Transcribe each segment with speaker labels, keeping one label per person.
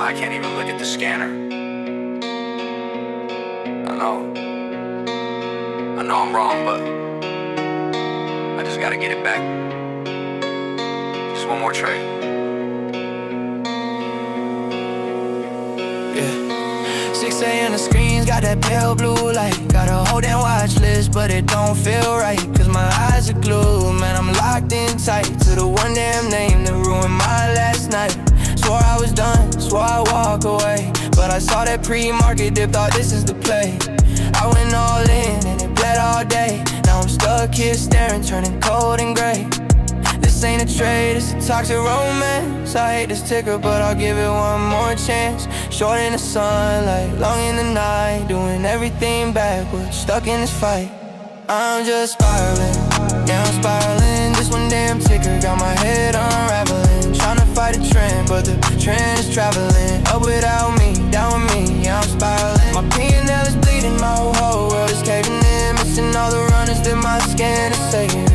Speaker 1: I can't even look at the scanner. I know I'm wrong, but I just gotta get it back. Just one more trade.
Speaker 2: Yeah. 6 a.m. the screens got that pale blue light. Got a whole damn watch list, but it don't feel right. Cause my eyes are glued, man, I'm locked in tight to the one damn name that ruined my last night. Swore I was done, swore I'd walk away, but I saw that pre-market dip, thought this is the play. I went all in and it bled all day. Now I'm stuck here staring, turning cold and gray. This ain't a trade, it's a toxic romance. I hate this ticker, but I'll give it one more chance. Short in the sunlight, long in the night, doing everything backwards, stuck in this fight. I'm just spiraling, yeah, I'm spiraling. This one damn ticker got my head unraveling. Tryna fight a trend, but the trend is traveling. Up without me, down with me, yeah, I'm spiraling. My P&L is bleeding, my whole world is caving in. Missing all the runners that my skin is saving.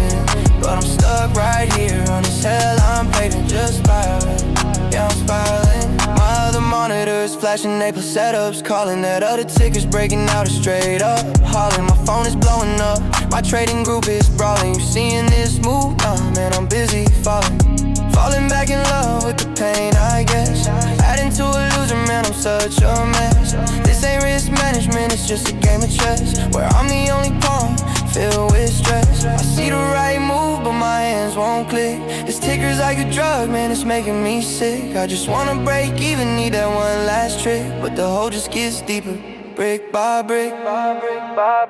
Speaker 2: But I'm stuck right here on this hell I'm paving. Just spiraling, yeah, I'm spiraling. My other monitors flashing, they plus setups, calling that other tickers breaking out a straight up hauling. My phone is blowing up, my trading group is brawling. You seeing this move? Nah, man, I'm busy falling back in love with the pain, I guess. Adding to a loser, man, I'm such a mess. This ain't risk management, it's just a game of chess, where I'm the only pawn, filled with stress. I see the right move, but my hands won't click. This ticker's like a drug, man, it's making me sick. I just wanna break even, need that one last trick, but the hole just gets deeper, brick by brick.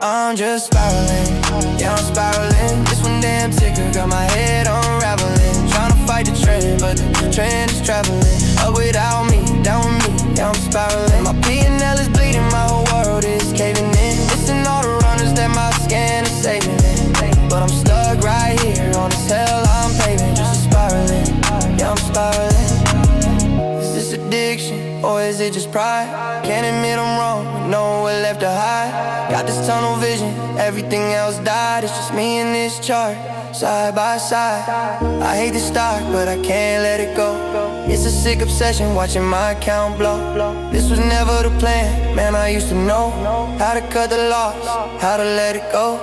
Speaker 2: I'm just spiraling, yeah, I'm spiraling. This one damn ticker got my head unraveling. Tryna fight the trend, but the trend is traveling. Up without me, down with me, yeah, I'm spiraling. My P&L is bleeding, my whole world is caving in. Missing all the runners that my scan is saving. But I'm stuck right here on this hell I'm paving. Just spiraling, yeah, I'm spiraling. Is this addiction, or is it just pride? Can't admit I'm wrong, nowhere left to hide. Got this tunnel vision, everything else died. It's just me and this chart, side by side. I hate the stock, but I can't let it go. It's a sick obsession, watching my account blow. This was never the plan, man, I used to know how to cut the loss, how to let it go.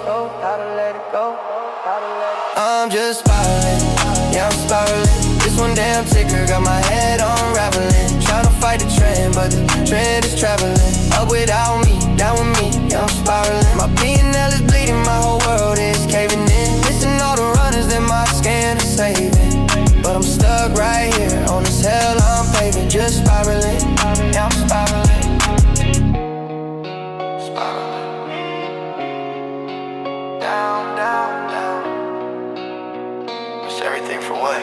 Speaker 2: I'm just spiraling, yeah, I'm spiraling. This one damn ticker got my head unraveling. Tryna fight the trend, but the trend is traveling. Up without me, down with me, yeah, I'm spiraling. My P&L is bleeding, my whole world is caving in. Missing all the runners that my scan is saving. But I'm stuck right here on this hell I'm paving. Just spiraling, yeah, I'm spiraling. Spiraling. Down, down, down. It's everything for what?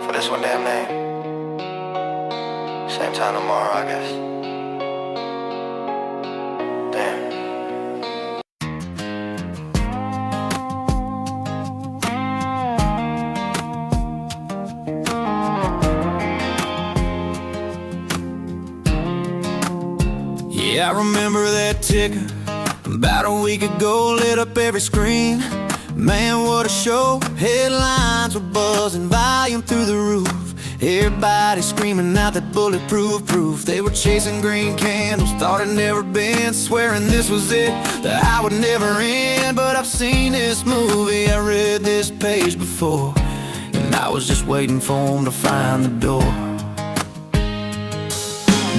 Speaker 2: For this one damn name. Same time tomorrow, I guess. Damn.
Speaker 3: Yeah, I remember that ticker about a week ago, lit up every screen. Man, what a show. Headlines were buzzing, volume through the roof. Everybody screaming out that bulletproof proof. They were chasing green candles, thought it'd never been, swearing this was it, that I would never end. But I've seen this movie, I read this page before, and I was just waiting for them to find the door.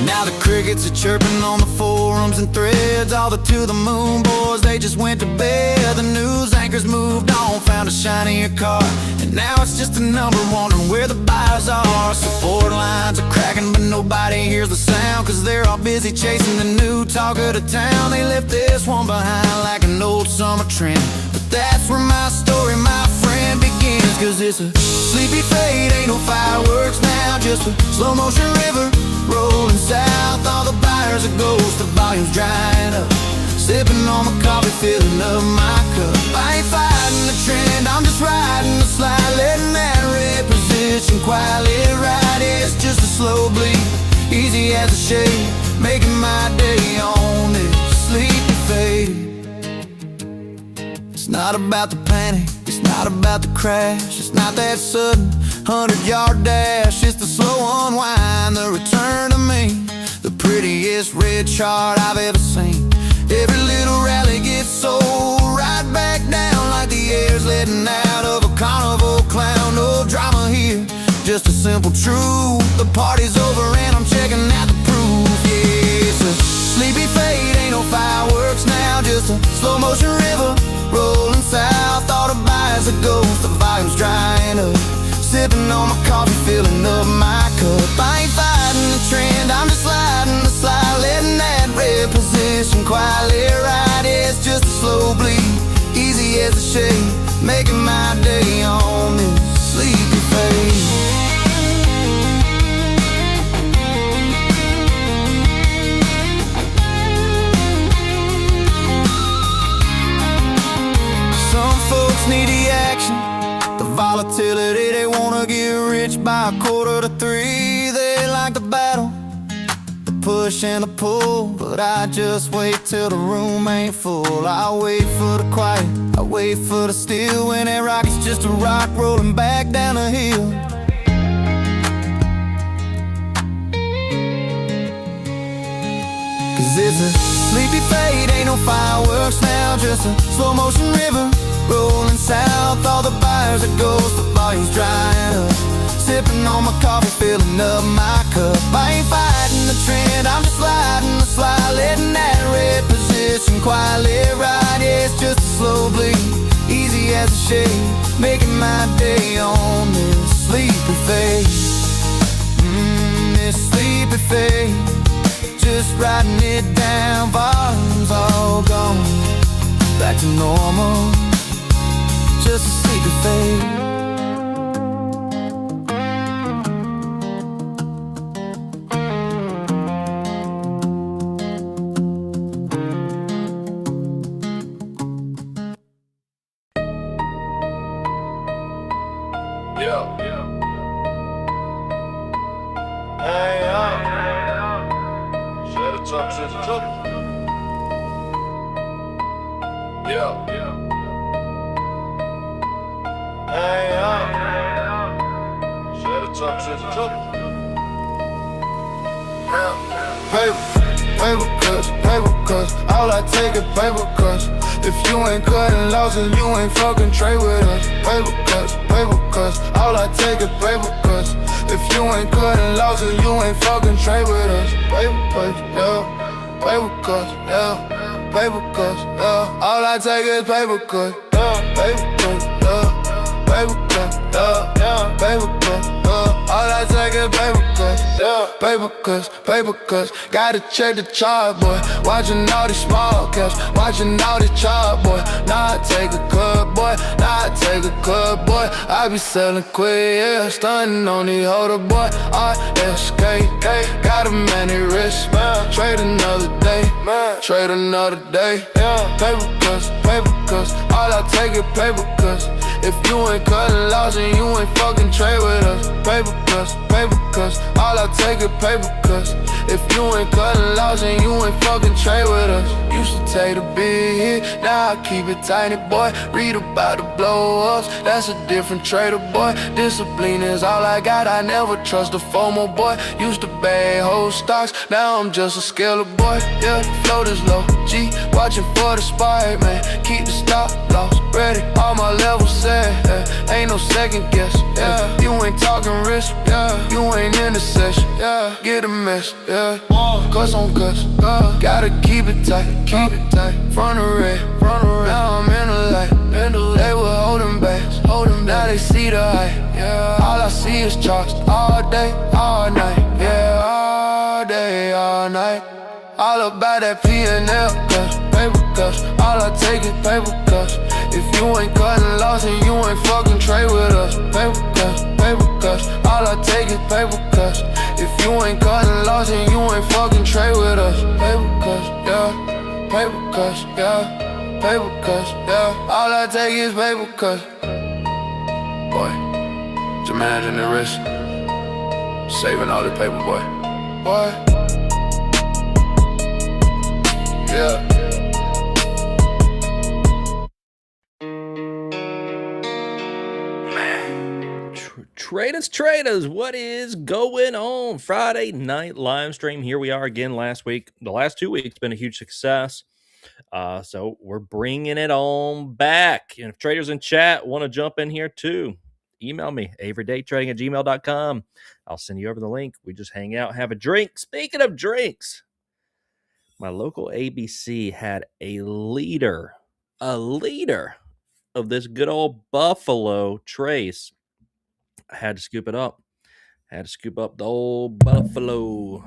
Speaker 3: Now the crickets are chirping on the forums and threads. All the to the moon boys, they just went to bed. The news anchors moved on, found a shinier car, and now it's just a number wondering where the buyers are. Support lines are cracking, but nobody hears the sound, cause they're all busy chasing the new talk of the town. They left this one behind like an old summer trend. But that's where my story, my friend, begins. Cause it's a sleepy fade, ain't no fireworks now, just a slow motion river rolling south. All the buyers are ghosts, the volume's drying up. Sipping on my coffee, filling up my cup. I ain't fighting the trend, I'm just riding the slide, letting that red position quietly ride. It's just a slow bleed, easy as a shade, making my day on this sleepy fade. It's not about the panic, it's not about the crash, it's not that sudden. 100-yard dash, it's the slow unwind, the return to me. The prettiest red chart I've ever seen. Every little rally gets sold right back down like the air's letting out of a carnival clown. No drama here, just a simple truth. The party's over and I'm checking out the proof. Yeah, it's a sleepy fade, ain't no fireworks now, just a slow motion river rolling south. All the buyers are ghosts, the volume's drying up. Sipping on my coffee, filling up my cup. I ain't fighting the trend, I'm just sliding the slide, letting that red position quietly ride. Yeah, it's just a slow bleed, easy as a shade, making my day on this sleepy fade. Some folks need the action, the volatility. They wanna get rich by 2:45. They like the battle, the push and the pull, but I just wait till the room ain't full. I wait for the quiet, I wait for the still, when that rock is just a rock rolling back down the hill. Cause it's a sleepy fade, ain't no fireworks now, just a slow motion river rolling south. All the buyers are ghosts, the volume's drying up. Sipping on my coffee, filling up my cup. I ain't fighting the trend, I'm just sliding the slide, letting that red position quietly ride. Yeah, it's just a slow bleed, easy as a shade, making my day on this sleepy fade. This sleepy fade, just writing it down, volume's all gone, back to normal, just a sleepy fade.
Speaker 4: Paper cuts, all I take is paper cuts. If you ain't cutting losses, you ain't fucking trade with us. Paper cuts, all I take is paper cuts. If you ain't cutting losses, you ain't fucking trade with us. Paper cuts, yeah, paper cuts, yeah, paper cuts, yeah. All I take is paper cuts, yeah, paper cuts, yeah, paper cuts, yeah, paper cuts, yeah. All I take is paper cuts, yeah, paper cuts. Gotta check the chart, boy. Watching all these small caps, watching all this chart, boy. Now I take a cut, boy. Now I take a cut, boy. I be selling quick, yeah, stunning on the holder, boy. RSK, got a many wrist, man. Trade another day, man. Trade another day, yeah. Paper cuts, all I take is paper cuts. If you ain't cutting losses, you ain't fucking trade with us. Paper cuts, all I take is paper cuts. If you ain't cutting losses, you ain't fucking trade with us. Used to take a big hit, now I keep it tiny, boy. Read about the blow-ups, that's a different trader, boy. Discipline is all I got, I never trust a FOMO, boy. Used to bag whole stocks, now I'm just a scaler, boy. Yeah, the float is low, G, watching for the spike, man. Keep the stop loss ready, all my levels set, yeah. Ain't no second guess, yeah. You ain't talking risk, yeah. You ain't in the session, yeah. Get a mess, yeah. Cuts on cuts, yeah. Gotta keep it tight, Front of red, now I'm in the light. They were holding backs, now they see the height, yeah. All I see is charts, all day, all night, yeah. All day, all night. All about that P&L cuts, paper cuts. All I take is paper cuts. If you ain't cutting losses, you ain't fucking trade with us. Paper cuts. All I take is paper cuts. If you ain't cutting losses, you ain't fucking trade with us. Paper cuts, yeah. Paper cuts, yeah. Paper cuts, yeah. All I take is paper cuts. Boy, just imagine the risk. Saving all the paper, boy. Boy. Yeah.
Speaker 1: Man,
Speaker 5: Traders, what is going on? Friday night live stream. Here we are again. Last week, the last 2 weeks, been a huge success. So we're bringing it on back. And if traders in chat want to jump in here too, email me, averydaytrading@gmail.com. I'll send you over the link. We just hang out, have a drink. Speaking of drinks, my local ABC had a liter of this good old Buffalo Trace. I had to scoop it up. Had to scoop up the old Buffalo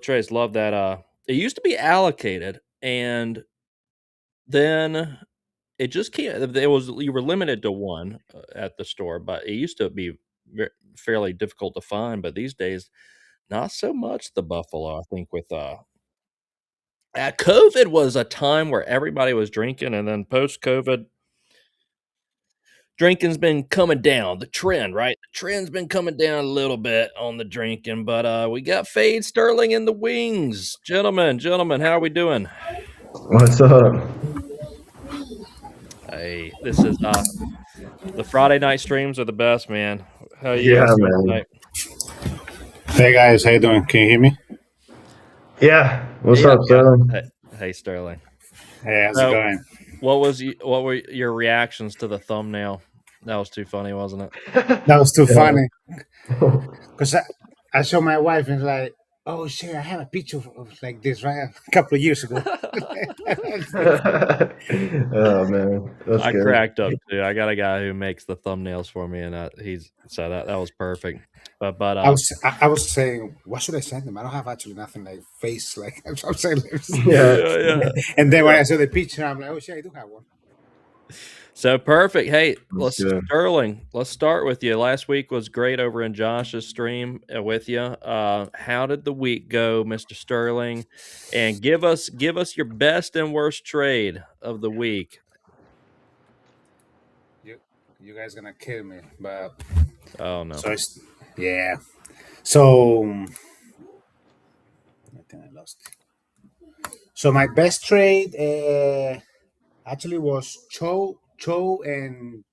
Speaker 5: Trace. Love that. It used to be allocated, and then it just can't. You were limited to one at the store, but it used to be fairly difficult to find. But these days, not so much the Buffalo. I think with COVID was a time where everybody was drinking, and then post COVID, drinking's been coming down. The trend, right? The trend's been coming down a little bit on the drinking, but we got Fade Sterling in the wings. Gentlemen, how are we doing?
Speaker 6: What's up?
Speaker 5: Hey, this is the Friday night streams are the best, man. How are you
Speaker 6: Yeah,
Speaker 5: guys doing
Speaker 6: man.
Speaker 5: tonight?
Speaker 7: Hey guys, how you doing? Can you hear me?
Speaker 6: Yeah. What's
Speaker 5: Yeah,
Speaker 6: up, Sterling?
Speaker 5: Hey, Sterling.
Speaker 7: Hey, how's
Speaker 5: So-
Speaker 7: it going?
Speaker 5: What were your reactions to the thumbnail? That was too funny, wasn't it?
Speaker 7: That was too
Speaker 6: Yeah.
Speaker 7: funny because I showed my wife and like, oh shit, I have a picture of like this right a couple of years ago.
Speaker 6: Oh man, that's
Speaker 5: I
Speaker 6: good.
Speaker 5: cracked up too. I got a guy who makes the thumbnails for me, and that was perfect. But
Speaker 7: I was saying, what should I send them? I don't have actually nothing like face like I'm saying.
Speaker 6: Yeah.
Speaker 7: And then when I saw the picture, I'm like, oh shit, I do have one.
Speaker 5: So perfect. Hey,
Speaker 6: That's good.
Speaker 5: Sterling, let's start with you. Last week was great over in Josh's stream with you. How did the week go, Mr. Sterling? And give us your best and worst trade of the week.
Speaker 7: You guys gonna kill me, but
Speaker 5: Oh no.
Speaker 7: so yeah. So I think I lost. So my best trade actually was Cho and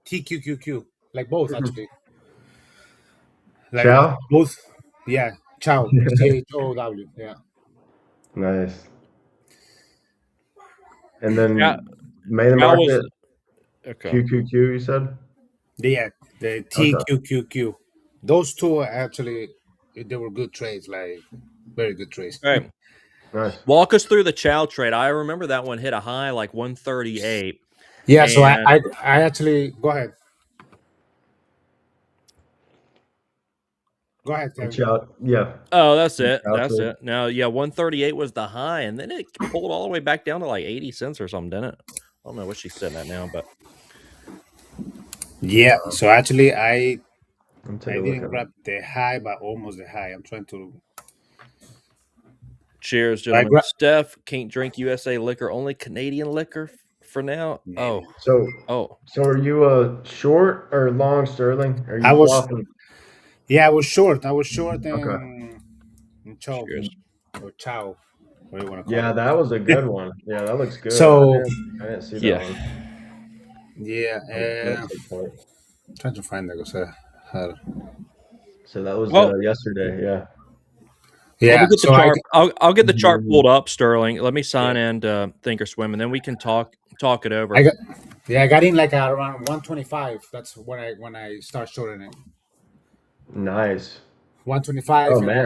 Speaker 7: TQQQ, like both actually. Like
Speaker 6: Chow?
Speaker 7: both, yeah. Chow, CHOW, yeah.
Speaker 6: Nice. And then
Speaker 5: Yeah.
Speaker 6: made the
Speaker 5: Chow was-
Speaker 6: market
Speaker 5: Okay.
Speaker 6: QQQ. You said?
Speaker 7: Yeah, the TQQQ. Those two are actually they were good trades, like very good trades.
Speaker 5: All right.
Speaker 6: Nice.
Speaker 5: Walk us through the Chow trade. I remember that one hit a high like 138.
Speaker 7: Yeah, so
Speaker 5: And-
Speaker 7: I actually go ahead. Go ahead, Kevin.
Speaker 6: Chow. Yeah.
Speaker 5: Oh, that's it.
Speaker 6: Chow
Speaker 5: That's
Speaker 6: trade.
Speaker 5: it. Now, yeah, 138 was the high, and then it pulled all the way back down to like 80 cents or something, didn't it? I don't know what she's sitting at now, but
Speaker 7: Yeah, so actually I
Speaker 6: I'm taking a look
Speaker 7: didn't
Speaker 6: at
Speaker 7: grab the high, but almost the high. I'm trying to.
Speaker 5: cheers,
Speaker 7: I
Speaker 5: gentlemen.
Speaker 7: gra-
Speaker 5: Steph can't drink USA liquor, only Canadian liquor for now.
Speaker 7: Yeah.
Speaker 5: Oh,
Speaker 6: it. So are you short or long, Sterling? Are you
Speaker 7: I was-
Speaker 6: flopping?
Speaker 7: Yeah, I was short. in Chow
Speaker 5: Cheers.
Speaker 7: or Chow, what do you want to call
Speaker 6: Yeah,
Speaker 7: it?
Speaker 6: that was a good one. Yeah, that looks good.
Speaker 7: So-
Speaker 6: I didn't see that
Speaker 5: Yeah.
Speaker 6: one.
Speaker 7: Yeah,
Speaker 6: That's a point.
Speaker 7: trying to find that because I had.
Speaker 6: So that was
Speaker 5: Well-
Speaker 6: yesterday. Yeah.
Speaker 7: Yeah,
Speaker 5: Let me get the
Speaker 7: so I
Speaker 5: chart. I'll get the chart
Speaker 6: Mhm.
Speaker 5: pulled up, Sterling. Let me sign in to Thinkorswim, and then we can talk it over.
Speaker 7: I got in like around 125. That's when I start shorting it.
Speaker 6: Nice.
Speaker 7: 125.
Speaker 6: Oh,
Speaker 7: and
Speaker 6: man.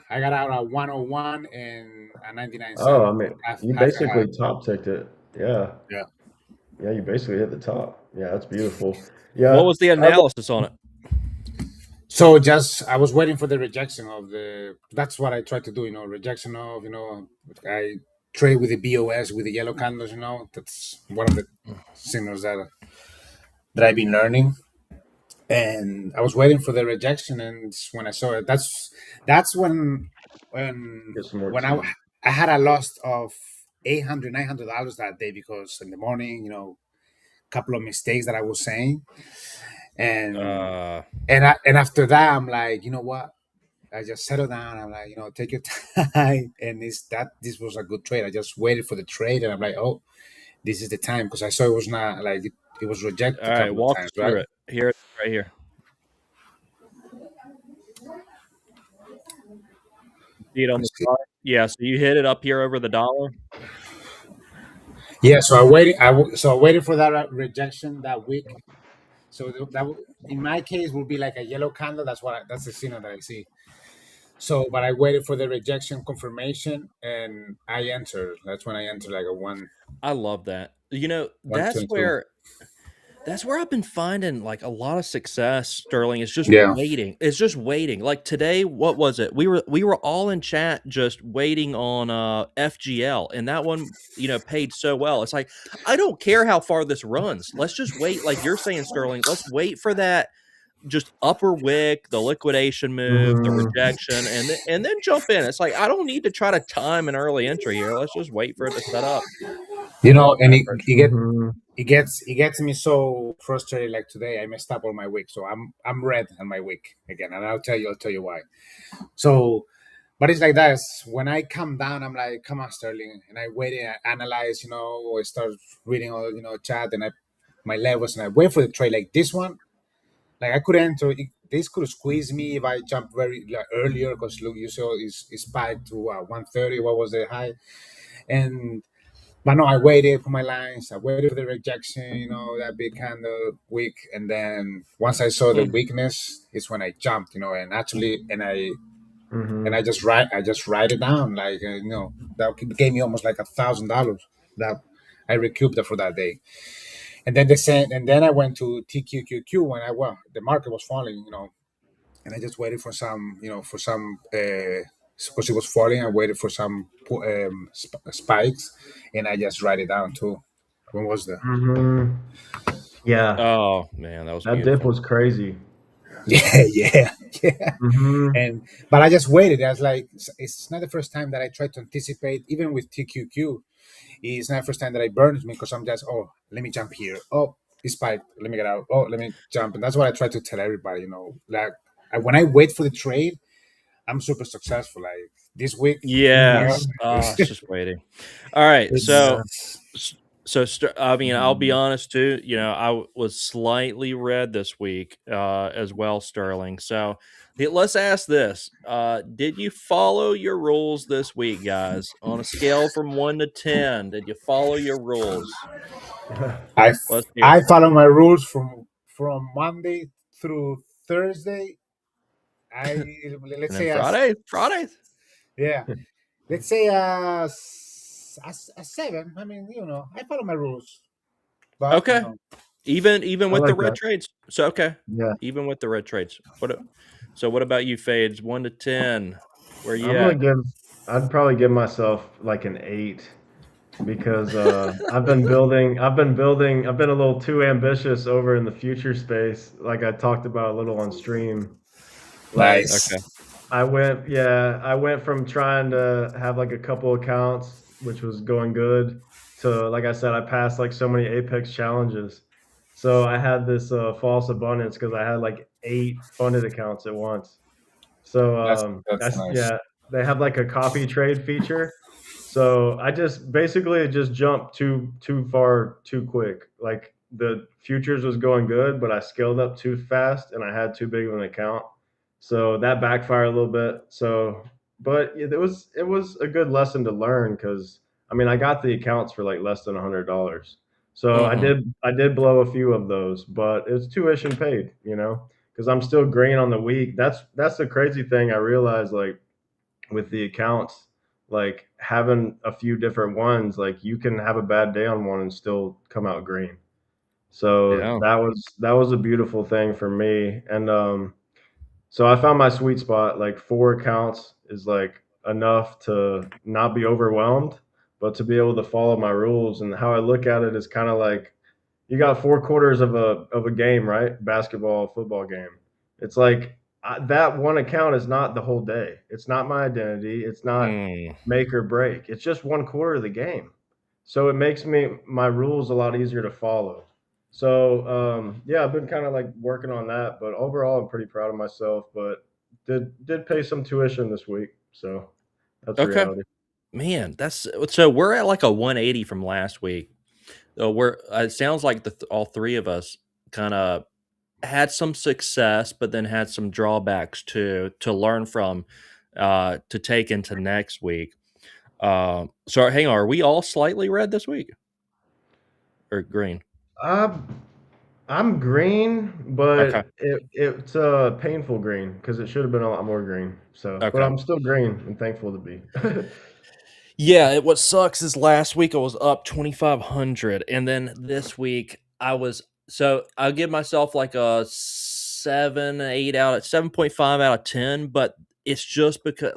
Speaker 7: I got out at 101 and a 99 cent.
Speaker 6: Oh, I mean,
Speaker 7: Half-
Speaker 6: you
Speaker 7: half a
Speaker 6: basically
Speaker 7: half.
Speaker 6: top ticked it. Yeah.
Speaker 7: Yeah.
Speaker 6: Yeah, you basically hit the top. Yeah, that's beautiful. Yeah.
Speaker 5: What was the analysis on it?
Speaker 7: So I was waiting for the rejection of that's what I tried to do, rejection of, I trade with the BOS, with the yellow candles, that's one of the signals that I've been learning. And I was waiting for the rejection, and when I saw it, that's when
Speaker 6: Get some more
Speaker 7: when
Speaker 6: tea.
Speaker 7: I had a loss of $800-900 that day because in the morning, a couple of mistakes that I was saying. And and after that, I'm like, you know what? I just settled down. I'm like, take your time. And this was a good trade. I just waited for the trade, and I'm like, oh, this is the time because I saw it was not like it was rejected.
Speaker 5: All right, walk us through it. Here right here. See it on the chart? Yeah, so you hit it up here over the dollar.
Speaker 7: Yeah, so I waited for that rejection that week. So in my case would be like a yellow candle. That's the signal that I see. So, but I waited for the rejection confirmation, and I entered. That's when I entered like a
Speaker 5: I love that.
Speaker 7: one twenty-two.
Speaker 5: That's where I've been finding like a lot of success, Sterling, is just
Speaker 7: Yeah.
Speaker 5: waiting. It's just waiting. Like today, what was it? We were all in chat just waiting on FGL, and that one, paid so well. It's like, I don't care how far this runs. Let's just wait, like you're saying, Sterling. Let's wait for that just upper wick, the liquidation move, the
Speaker 6: Mhm.
Speaker 5: rejection, and then jump in. It's like, I don't need to try to time an early entry here. Let's just wait for it to set up.
Speaker 7: You
Speaker 5: I
Speaker 7: know,
Speaker 5: love
Speaker 7: and
Speaker 5: that approach.
Speaker 6: Mhm.
Speaker 7: it gets me so frustrated. Like today, I messed up on my wick, so I'm red on my wick again, and I'll tell you why. So, but it's like that. When I come down, I'm like, come on, Sterling, and I wait and I analyze, I start reading all chat, and my levels, and I wait for the trade like this one. Like I could enter. This could squeeze me if I jump very earlier, because look, you saw it spiked to 130. What was the high? And but no, I waited for my lines. I waited for the rejection, that big candle weak, and then once I saw the
Speaker 5: Mm.
Speaker 7: weakness, it's when I jumped, and actually, and
Speaker 6: Mhm.
Speaker 7: I just write it down, like that gave me almost like $1,000 that I recouped for that day. And then I went to TQQQ when the market was falling, and I just waited for some, because it was falling. I waited for some spikes, and I just write it down too. When was the?
Speaker 6: Mhm. Yeah,
Speaker 5: Oh man, that was
Speaker 6: that dip
Speaker 5: beautiful.
Speaker 6: was crazy.
Speaker 7: Yeah.
Speaker 6: Mhm.
Speaker 7: But I just waited. I was like, it's not the first time that I tried to anticipate, even with TQQ. It's not the first time that I burned me, because I'm just, let me jump here. Oh, it's spiked. Let me get out. Oh, let me jump. And that's what I try to tell everybody. Like when I wait for the trade, I'm super successful. Like this week,
Speaker 5: Yes. It's just waiting. All right.
Speaker 7: it's
Speaker 6: Yeah.
Speaker 5: I mean, I'll be honest too. Was slightly red this week, as well, Sterling. So let's ask this: did you follow your rules this week, guys? On a scale from 1 to 10, did you follow your rules?
Speaker 7: I
Speaker 5: Let's hear
Speaker 7: I
Speaker 5: it.
Speaker 7: follow my rules from Monday through Thursday. I let's
Speaker 5: And then
Speaker 7: say
Speaker 5: Friday.
Speaker 7: yeah, let's say a 7. I mean, I follow my rules, but
Speaker 5: Okay. Even
Speaker 6: I
Speaker 5: with the
Speaker 6: like
Speaker 5: red
Speaker 6: that.
Speaker 5: trades. So okay.
Speaker 6: Yeah.
Speaker 5: Even with the red trades. What about you, Fades? 1 to 10. Where you
Speaker 6: I'm gonna
Speaker 5: at?
Speaker 6: give. I'd probably give myself like an 8 because I've been building. I've been a little too ambitious over in the future space, like I talked about a little on stream. Like
Speaker 7: nice.
Speaker 5: Okay.
Speaker 6: I went from trying to have like a couple accounts, which was going good, to like I said, I passed like so many Apex challenges. So I had this false abundance because I had like 8 funded accounts at once. So
Speaker 7: That's
Speaker 6: that's
Speaker 7: nice.
Speaker 6: yeah, they have like a copy trade feature. So I just basically just jumped too far too quick. Like the futures was going good, but I scaled up too fast and I had too big of an account. So that backfired a little bit. So but it was a good lesson to learn because I mean I got the accounts for like less than $100. So I
Speaker 5: Mhm.
Speaker 6: did I did blow a few of those, but it's tuition paid, because I'm still green on the week. That's the crazy thing I realized, like with the accounts, like having a few different ones, like you can have a bad day on one and still come out green. So
Speaker 5: Yeah.
Speaker 6: that was a beautiful thing for me. And so I found my sweet spot. Like 4 accounts is like enough to not be overwhelmed, but to be able to follow my rules. And how I look at it is kind of like you got 4 quarters of a game, right? Basketball, football game. It's like that one account is not the whole day. It's not my identity. It's not
Speaker 5: Mm.
Speaker 6: make or break. It's just 1 quarter of the game. So it makes my rules a lot easier to follow. So yeah, I've been kind of like working on that, but overall, I'm pretty proud of myself. But did pay some tuition this week, so that's
Speaker 5: Okay.
Speaker 6: reality.
Speaker 5: Man, that's so we're at like a 180 from last week. It sounds like all three of us kind of had some success, but then had some drawbacks to learn from, to take into next week. So hang on, are we all slightly red this week or green?
Speaker 6: I'm green,
Speaker 5: Okay,
Speaker 6: but it's painful green because it should have been a lot more green. So, but
Speaker 5: okay.
Speaker 6: I'm still green and thankful to be.
Speaker 5: Yeah, what sucks is last week I was up 2,500, and then this week I was so I'll give myself like a 7.5 out of 10, but it's just because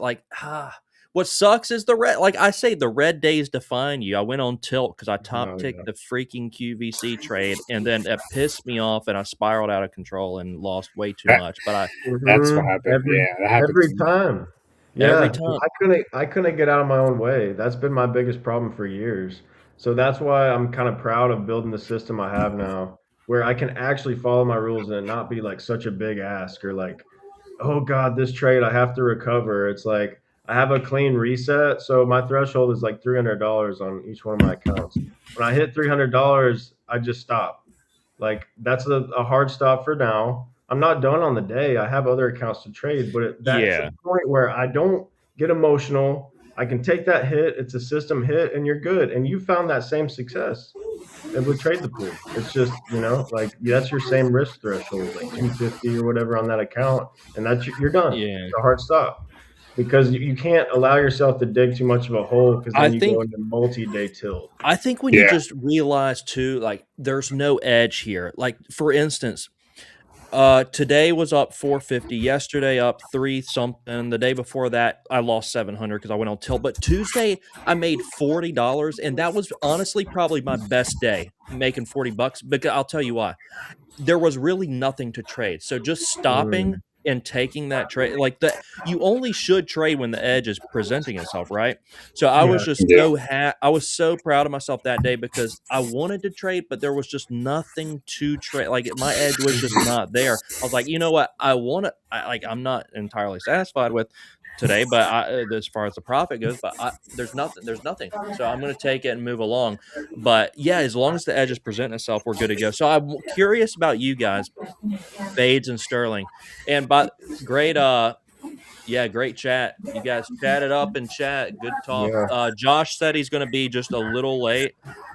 Speaker 5: what sucks is the red. Like I say, the red days define you. I went on tilt because I top
Speaker 6: Oh yeah.
Speaker 5: ticked the freaking QVC trade, and then it pissed me off, and I spiraled out of control and lost way too
Speaker 7: That,
Speaker 5: much. But
Speaker 7: that's what
Speaker 6: Mhm.
Speaker 7: happened. Yeah, that happened
Speaker 6: Every
Speaker 7: to me.
Speaker 6: time.
Speaker 5: every
Speaker 6: Yeah,
Speaker 5: time,
Speaker 6: I couldn't get out of my own way. That's been my biggest problem for years. So that's why I'm kind of proud of building the system I have now, where I can actually follow my rules and it not be like such a big ask or like, oh God, this trade I have to recover. It's like I have a clean reset, so my threshold is like $300 on each one of my accounts. When I hit $300, I just stop. Like that's a hard stop for now. I'm not done on the day. I have other accounts to trade, but that's a
Speaker 5: yeah.
Speaker 6: point where I don't get emotional. I can take that hit. It's a system hit, and you're good. And you found that same success with trade the pool. It's just like that's your same risk threshold, like 250 or whatever on that account, and you're done.
Speaker 5: Yeah.
Speaker 6: It's a hard stop because you can't allow yourself to dig too much of a hole because
Speaker 5: I
Speaker 6: then you go
Speaker 5: think
Speaker 6: into multi-day tilt.
Speaker 5: I think when you
Speaker 7: Yeah,
Speaker 5: just realize too, like there's no edge here. Like for instance, today was up 450, yesterday up 3 something, the day before that I lost 700 because I went on tilt. But Tuesday I made $40, and that was honestly probably my best day making $40 because I'll tell you why. There was really nothing to trade. So just stopping
Speaker 6: Mm,
Speaker 5: and taking that trade, like that, you only should trade when the edge is presenting itself, right? So I was
Speaker 6: yeah.
Speaker 5: just
Speaker 7: yeah.
Speaker 5: I was so proud of myself that day because I wanted to trade, but there was just nothing to trade. Like my edge was just not there. I was like, you know what? I'm not entirely satisfied with today, but as far as the profit goes, but there's nothing. So I'm going to take it and move along. But yeah, as long as the edges present itself, we're good to go. So I'm curious about you guys, Fades and Sterling, and great, yeah, great chat. You guys chatted up in chat. Good talk.
Speaker 6: Yeah.
Speaker 5: Josh said he's going to be just a little late,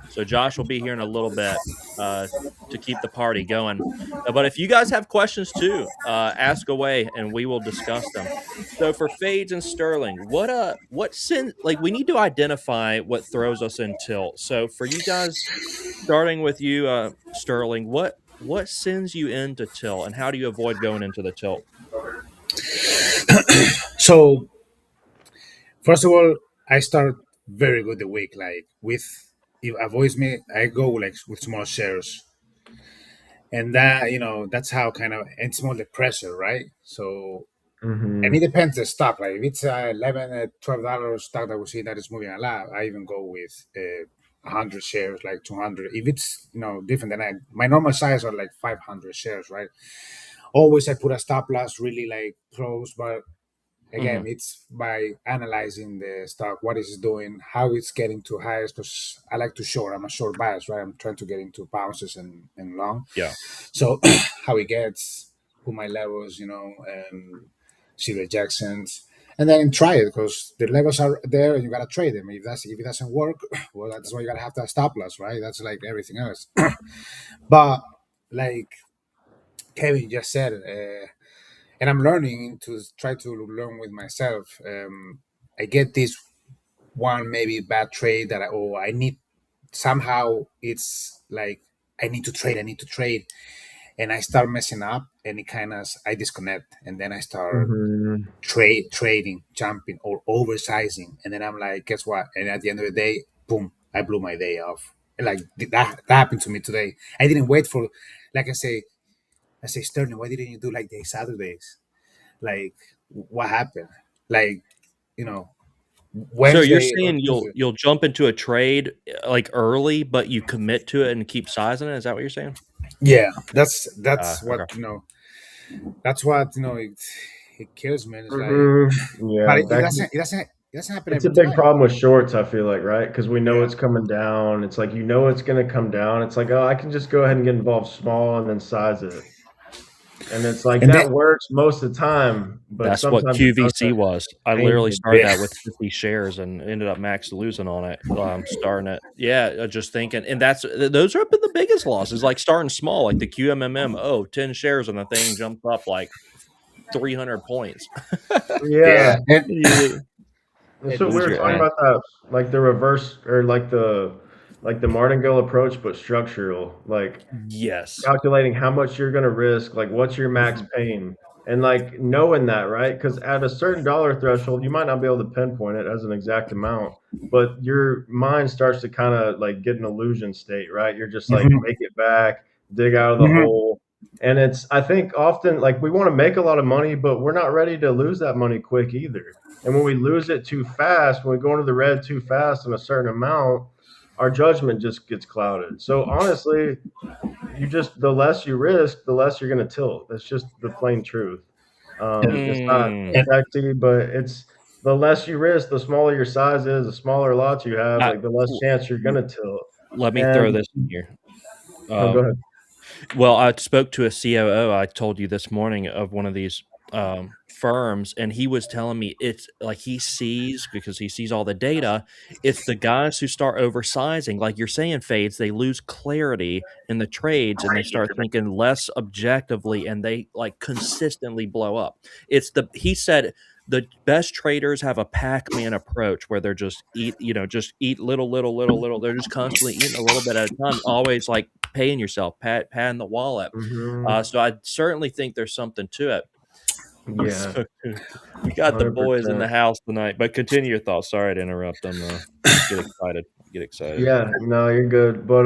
Speaker 5: so Josh will be here in a little bit to keep the party going. But if you guys have questions too, ask away and we will discuss them. So for Fades and Sterling, what sin, like we need to identify what throws us in tilt. So for you guys, starting with you, Sterling, what sends you into tilt, and how do you avoid going into the tilt?
Speaker 7: So first of all, I start very good the week. Like with if avoids me, I go like with small shares, and that that's how kind of it's more the pressure, right? So and it
Speaker 6: Mhm.
Speaker 7: depends the stock. Like if it's a 11 $12 stock that we see that is moving a lot, I even go with 100 shares, like 200. If it's different than my normal size are like 500 shares, right? Always I put a stop loss really like close, but
Speaker 5: Hmm.
Speaker 7: again it's by analyzing the stock, what is it doing, how it's getting to highs, because I like to short. I'm a short bias, right? I'm trying to get into bounces and long.
Speaker 5: Yeah.
Speaker 7: So how it gets, put my levels, and see rejections, and then try it because the levels are there and you gotta trade them. If it doesn't work, well, that's why you gotta have that stop loss, right? That's like everything else. But like Kevin just said, and I'm learning to try to learn with myself. I get this one maybe bad trade that I need somehow. It's like I need to trade, and I start messing up, and it kind of I disconnect, and then I start
Speaker 6: Mhm.
Speaker 7: trading, jumping, or oversizing, and then I'm like, guess what? And at the end of the day, boom, I blew my day off. And like that happened to me today. I didn't wait for, like I say, Sterling, why didn't you do like the Saturdays? Like, what happened? Like, you know,
Speaker 5: So you're
Speaker 7: Wednesday or
Speaker 5: saying
Speaker 7: Tuesday.
Speaker 5: you'll jump into a trade like early, but you commit to it and keep sizing it. Is that what you're saying?
Speaker 7: Yeah, that's what
Speaker 5: Okay.
Speaker 7: that's what it kills me. It's like,
Speaker 6: Mhm.
Speaker 7: but
Speaker 6: Yeah,
Speaker 7: it doesn't happen
Speaker 6: it's a
Speaker 7: every
Speaker 6: big
Speaker 7: time.
Speaker 6: problem with shorts, I feel like, right? Because we know
Speaker 7: Yeah,
Speaker 6: it's coming down. It's like it's gonna come down. It's like, oh, I can just go ahead and get involved small and then size it. And it's like
Speaker 7: And then
Speaker 6: that works most of the time, but
Speaker 5: That's what
Speaker 6: sometimes it
Speaker 5: QVC
Speaker 6: doesn't.
Speaker 5: was. I literally
Speaker 6: Painful.
Speaker 5: started
Speaker 7: yeah,
Speaker 5: that with 50 shares and ended up max losing on it. Starting it, yeah, just thinking, and those have been the biggest losses. Like starting small, like the QMMM. 10 shares, and the thing jumped up like 300 points.
Speaker 6: Yeah.
Speaker 7: yeah, and
Speaker 5: You
Speaker 6: That's what we
Speaker 5: lose
Speaker 6: were
Speaker 5: your
Speaker 6: talking
Speaker 5: ass.
Speaker 6: about, that like the reverse, or like the martingale approach, but structural. Like
Speaker 5: Yes.
Speaker 6: calculating how much you're going to risk, like what's your max
Speaker 7: Mhm.
Speaker 6: pain, and like knowing that, right? Because at a certain dollar threshold, you might not be able to pinpoint it as an exact amount, but your mind starts to kind of like get an illusion state, right? You're just like,
Speaker 7: Mhm.
Speaker 6: make it back, dig out of the
Speaker 7: Mhm.
Speaker 6: hole. And it's, I think often like we want to make a lot of money, but we're not ready to lose that money quick either. And when we lose it too fast, when we go into the red too fast in a certain amount, our judgment just gets clouded. So honestly, the less you risk, the less you're going to tilt. That's just the plain truth.
Speaker 7: and,
Speaker 6: It's not
Speaker 5: Mm,
Speaker 7: and
Speaker 6: sexy, but it's the less you risk, the smaller your size is, the smaller lots you have,
Speaker 5: I,
Speaker 6: like the less chance you're going to tilt.
Speaker 5: let me throw
Speaker 6: And
Speaker 5: this in here.
Speaker 6: oh, go
Speaker 5: Um,
Speaker 6: ahead.
Speaker 5: Well, I spoke to a COO, I told you this morning, of one of these firms, and he was telling me it's like he sees, because he sees all the data, it's the guys who start oversizing, like you're saying, Fades, they lose clarity in the trades and they start thinking less objectively and they like consistently blow up. He said the best traders have a Pac-Man approach where they're just eat little. They're just constantly eating a little bit at a time, always like paying yourself, patting the wallet.
Speaker 6: Hmm.
Speaker 5: So I certainly think there's something to it.
Speaker 6: Yeah,
Speaker 5: So we got the boys in the
Speaker 6: 100%.
Speaker 5: house tonight, but continue your thoughts. Sorry to interrupt them. Get excited. Get excited.
Speaker 6: Yeah, no, you're good. But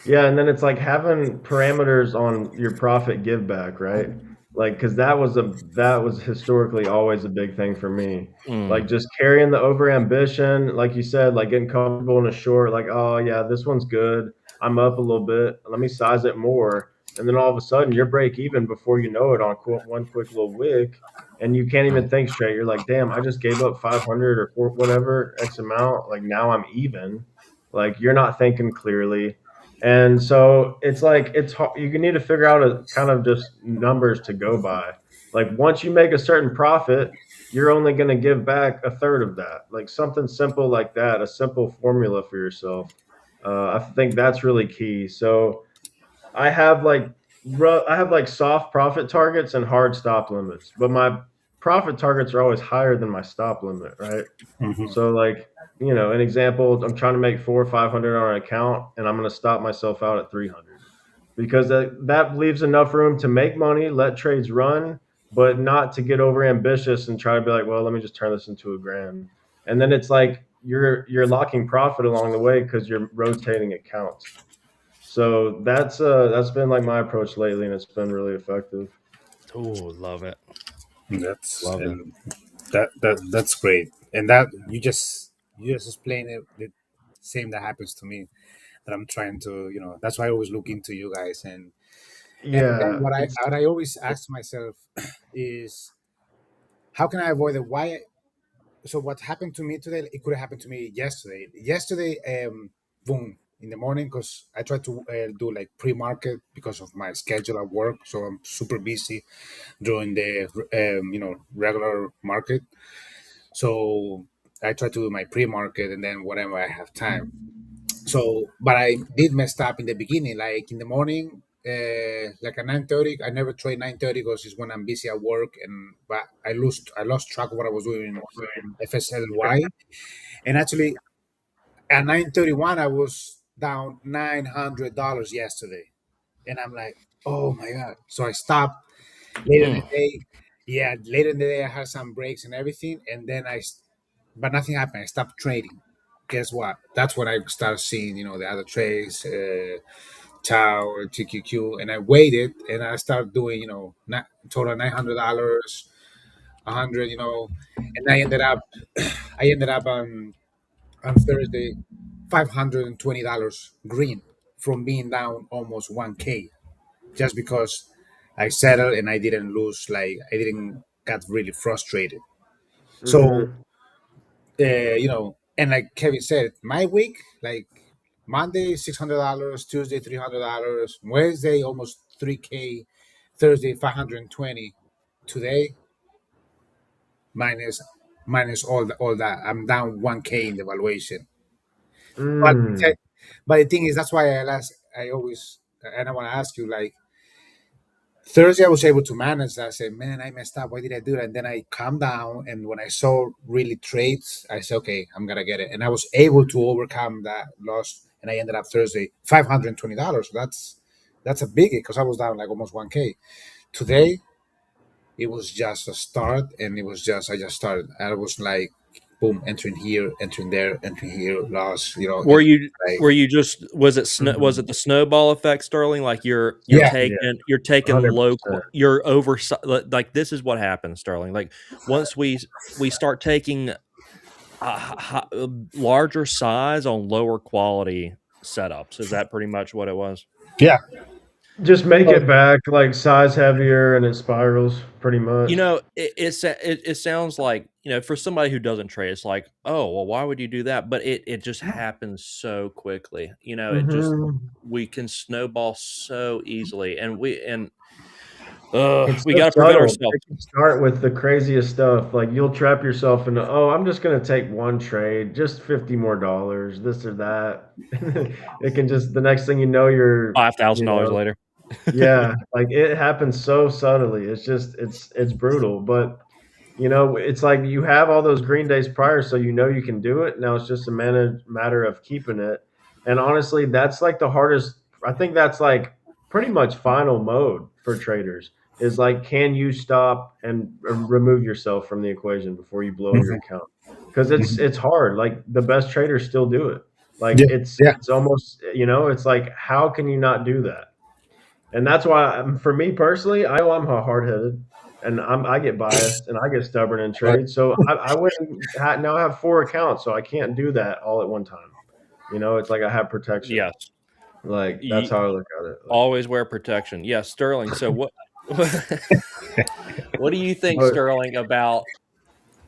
Speaker 6: yeah, and then it's like having parameters on your profit give back, right? Like, because that was historically always a big thing for me.
Speaker 5: Mm.
Speaker 6: Like just carrying the over ambition, like you said, like getting comfortable in a short, like, oh yeah, this one's good. I'm up a little bit. Let me size it more. And then all of a sudden you're break even before you know it on one quick little wick, and you can't even think straight. You're like, damn, I just gave up 500 or whatever X amount. Like now I'm even. Like you're not thinking clearly. And so it's like it's hard. You need to figure out a kind of just numbers to go by. Like once you make a certain profit, you're only going to give back a third of that. Like something simple like that, a simple formula for yourself. I think that's really key. So I have like I have like soft profit targets and hard stop limits, but my profit targets are always higher than my stop limit, right?
Speaker 7: Mhm.
Speaker 6: So like, an example, I'm trying to make 400 or 500 on an account, and I'm going to stop myself out at 300 because that leaves enough room to make money, let trades run, but not to get over ambitious and try to be like, well, let me just turn this into a grand. And then it's like you're locking profit along the way because you're rotating accounts. So that's been like my approach lately, and it's been really effective.
Speaker 5: Oh, love it.
Speaker 7: that's
Speaker 5: Love it.
Speaker 7: and that's great. And that you just explain it the same that happens to me. That I'm trying to, that's why I always look into you guys. And then
Speaker 6: Yeah, it's
Speaker 7: what I always ask myself is, how can I avoid it? Why? So what happened to me today? It could have happened to me yesterday. Yesterday, boom, in the morning, because I try to do like pre-market because of my schedule at work. So I'm super busy during the regular market. So I try to do my pre-market and then whenever I have time. So, but I did messed up in the beginning, like in the morning, like at 9:30. I never trade 9:30 because it's when I'm busy at work, and but I lost track of what I was doing in FSLY, and actually at 9:31 I was down $900 yesterday, and I'm like, oh my god! So I stopped later in the
Speaker 5: Mm.
Speaker 7: day. Yeah, later in the day I had some breaks and everything, and then but nothing happened. I stopped trading. Guess what? That's when I started seeing, the other trades, Chow or TQQ, and I waited and I started doing, total $900, 100, and I ended up on Thursday, $520 green from being down almost 1K just because I settled and I didn't lose, like I didn't got really frustrated. So
Speaker 6: mm-hmm.
Speaker 7: and like Kevin said, my week, like Monday $600, Tuesday $300, Wednesday almost 3K, Thursday 520. Today minus all that. I'm down 1K in the valuation. But
Speaker 6: Mm.
Speaker 7: but the thing is, that's why I always, and I want to ask you, like, Thursday, I was able to manage that. I said, man, I messed up. Why did I do that? And then I calmed down. And when I saw really trades, I said, okay, I'm going to get it. And I was able to overcome that loss. And I ended up Thursday, $520. So that's a biggie because I was down like almost 1K. Today, it was just a start. And I just started. I was like, boom, entering here, entering there, entering here, loss,
Speaker 5: Were you
Speaker 7: like,
Speaker 5: was it was it the snowball effect, Sterling? Like you're
Speaker 7: yeah.
Speaker 6: Yeah.
Speaker 5: you're taking
Speaker 6: 100%.
Speaker 5: you're over, like this is what happens, Sterling. Like once we start taking a larger size on lower quality setups, is that pretty much what it was?
Speaker 7: Yeah.
Speaker 6: Just make it back like size heavier and it spirals pretty much.
Speaker 5: You know, it sounds like, for somebody who doesn't trade, it's like, oh, well, why would you do that? But it just happens so quickly. It just,
Speaker 6: Mhm.
Speaker 5: we can snowball so easily, and we
Speaker 6: It's
Speaker 5: we
Speaker 6: so
Speaker 5: got to prevent
Speaker 6: subtle.
Speaker 5: ourselves.
Speaker 6: It can start with the craziest stuff. Like you'll trap yourself into, oh, I'm just gonna take one trade, just $50 more, this or that. It can just the next thing you know, you're
Speaker 5: $5,000 later.
Speaker 6: yeah, like it happens so subtly. It's just it's brutal. But it's like you have all those green days prior, so you can do it. Now it's just a matter of keeping it. And honestly, that's like the hardest. I think that's like pretty much final mode for traders is like, can you stop and remove yourself from the equation before you blow your account? Because it's hard. Like the best traders still do it. Like
Speaker 7: Yeah. Yeah.
Speaker 6: it's almost it's like how can you not do that? And that's why for me personally, I know I'm hard headed and I get biased and I get stubborn in
Speaker 7: Right.
Speaker 6: trade. So I wouldn't now have 4 accounts, so I can't do that all at one time. It's like I have protection.
Speaker 5: Yes,
Speaker 6: Like that's how I look at it. Like,
Speaker 5: always wear protection. Yes, Sterling. So what what do you think,
Speaker 6: but
Speaker 5: Sterling, about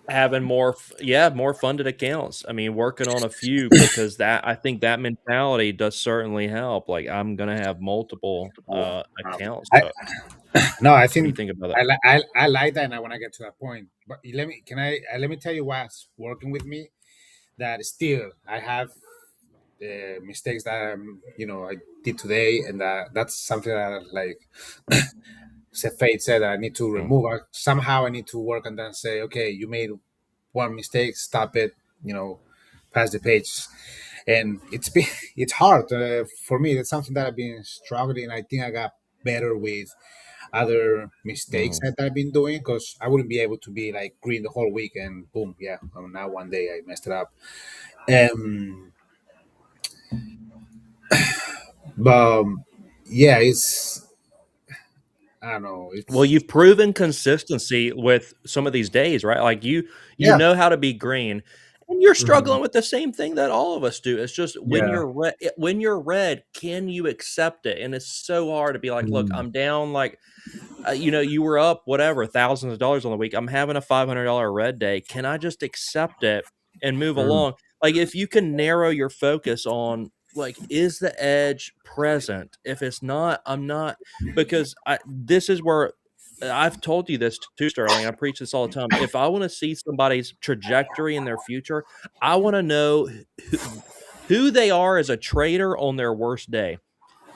Speaker 5: having more funded accounts? I mean, working on a few, because I think that mentality does certainly help. Like, I'm gonna have multiple accounts.
Speaker 7: I,
Speaker 5: So
Speaker 7: no, I
Speaker 5: what do you
Speaker 7: think
Speaker 5: think about that?
Speaker 7: I like that, and I want to get to that point. But let me tell you what's working with me. That still I have mistakes that I did today, and that's something that like Fate said I need to remove. Somehow I need to work on that and say, okay, you made one mistake, stop it. Pass the page, and it's hard for me. That's something that I've been struggling. I think I got better with other mistakes that I've been doing because I wouldn't be able to be like green the whole week and boom, yeah. Now one day I messed it up. Um, but yeah, it's I don't know.
Speaker 5: Well,
Speaker 7: It's
Speaker 5: you've proven consistency with some of these days, right? Like you
Speaker 7: yeah,
Speaker 5: know how to be green, and you're
Speaker 6: mhm.
Speaker 5: struggling with the same thing that all of us do. It's just
Speaker 6: Yeah.
Speaker 5: when you're red, can you accept it? And it's so hard to be like, look,
Speaker 6: Mm.
Speaker 5: I'm down. Like, you were up whatever thousands of dollars on the week. I'm having a $500 red day. Can I just accept it and move
Speaker 6: Mm.
Speaker 5: along? Like, if you can narrow your focus on, like, is the edge present? If it's not, I'm not, because this is where I've told you this too, Sterling. I preach this all the time. If I want to see somebody's trajectory in their future, I want to know who they are as a trader on their worst day.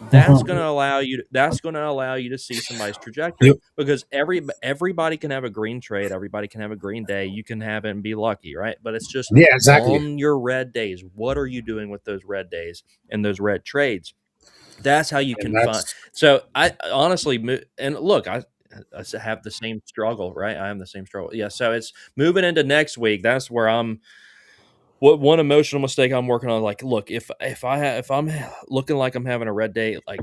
Speaker 5: That's going to allow you. That's going to allow you to see somebody's trajectory,
Speaker 7: Yep.
Speaker 5: because everybody can have a green trade. Everybody can have a green day. You can have it and be lucky, right? But it's just
Speaker 7: yeah, exactly.
Speaker 5: on your red days. What are you doing with those red days and those red trades? That's how you
Speaker 7: And
Speaker 5: can find. So I honestly, and look, I have the same struggle, right? I have the same struggle. Yeah. So it's moving into next week. That's where I'm. What one emotional mistake I'm working on? Like, look, if I'm looking like I'm having a red day, like,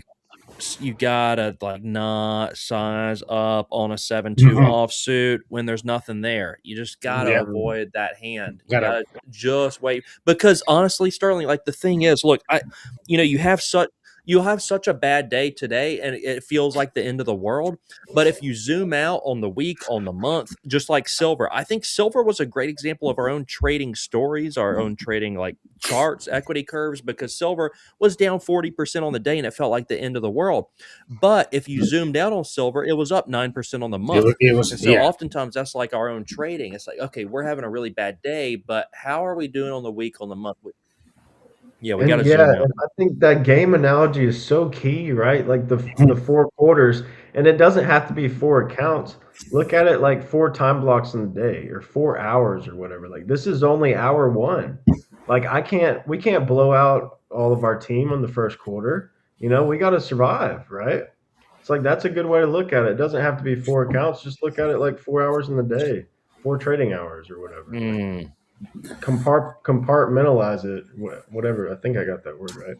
Speaker 5: you gotta like not size up on a 7-2 offsuit when there's nothing there. You just gotta
Speaker 7: yeah,
Speaker 5: avoid that hand. You
Speaker 7: gotta
Speaker 5: gotta just wait, because honestly, Sterling, like, the thing is, look, you have such you'll have such a bad day today and it feels like the end of the world. But if you zoom out on the week, on the month, just like silver, I think silver was a great example of our own trading stories, our own trading like charts, equity curves, because silver was down 40% on the day and it felt like the end of the world. But if you zoomed out on silver, it was up 9% on the month.
Speaker 7: It was
Speaker 5: And so
Speaker 7: yeah.
Speaker 5: oftentimes that's like our own trading. It's like, okay, we're having a really bad day, but how are we doing on the week, on the month? Yeah, we got to
Speaker 6: And yeah,
Speaker 5: zoom out.
Speaker 6: and I think that game analogy is so key, right? Like the
Speaker 7: Mhm.
Speaker 6: 4 quarters, and it doesn't have to be 4 accounts. Look at it like 4 time blocks in the day or 4 hours or whatever. Like this is only hour one. Like we can't blow out all of our team on the first quarter. You know, we got to survive, right? It's like that's a good way to look at it. It doesn't have to be 4 accounts. Just look at it like 4 hours in the day, 4 trading hours or whatever. Like
Speaker 5: Mm,
Speaker 6: compartmentalize it, whatever. I think I got that word right.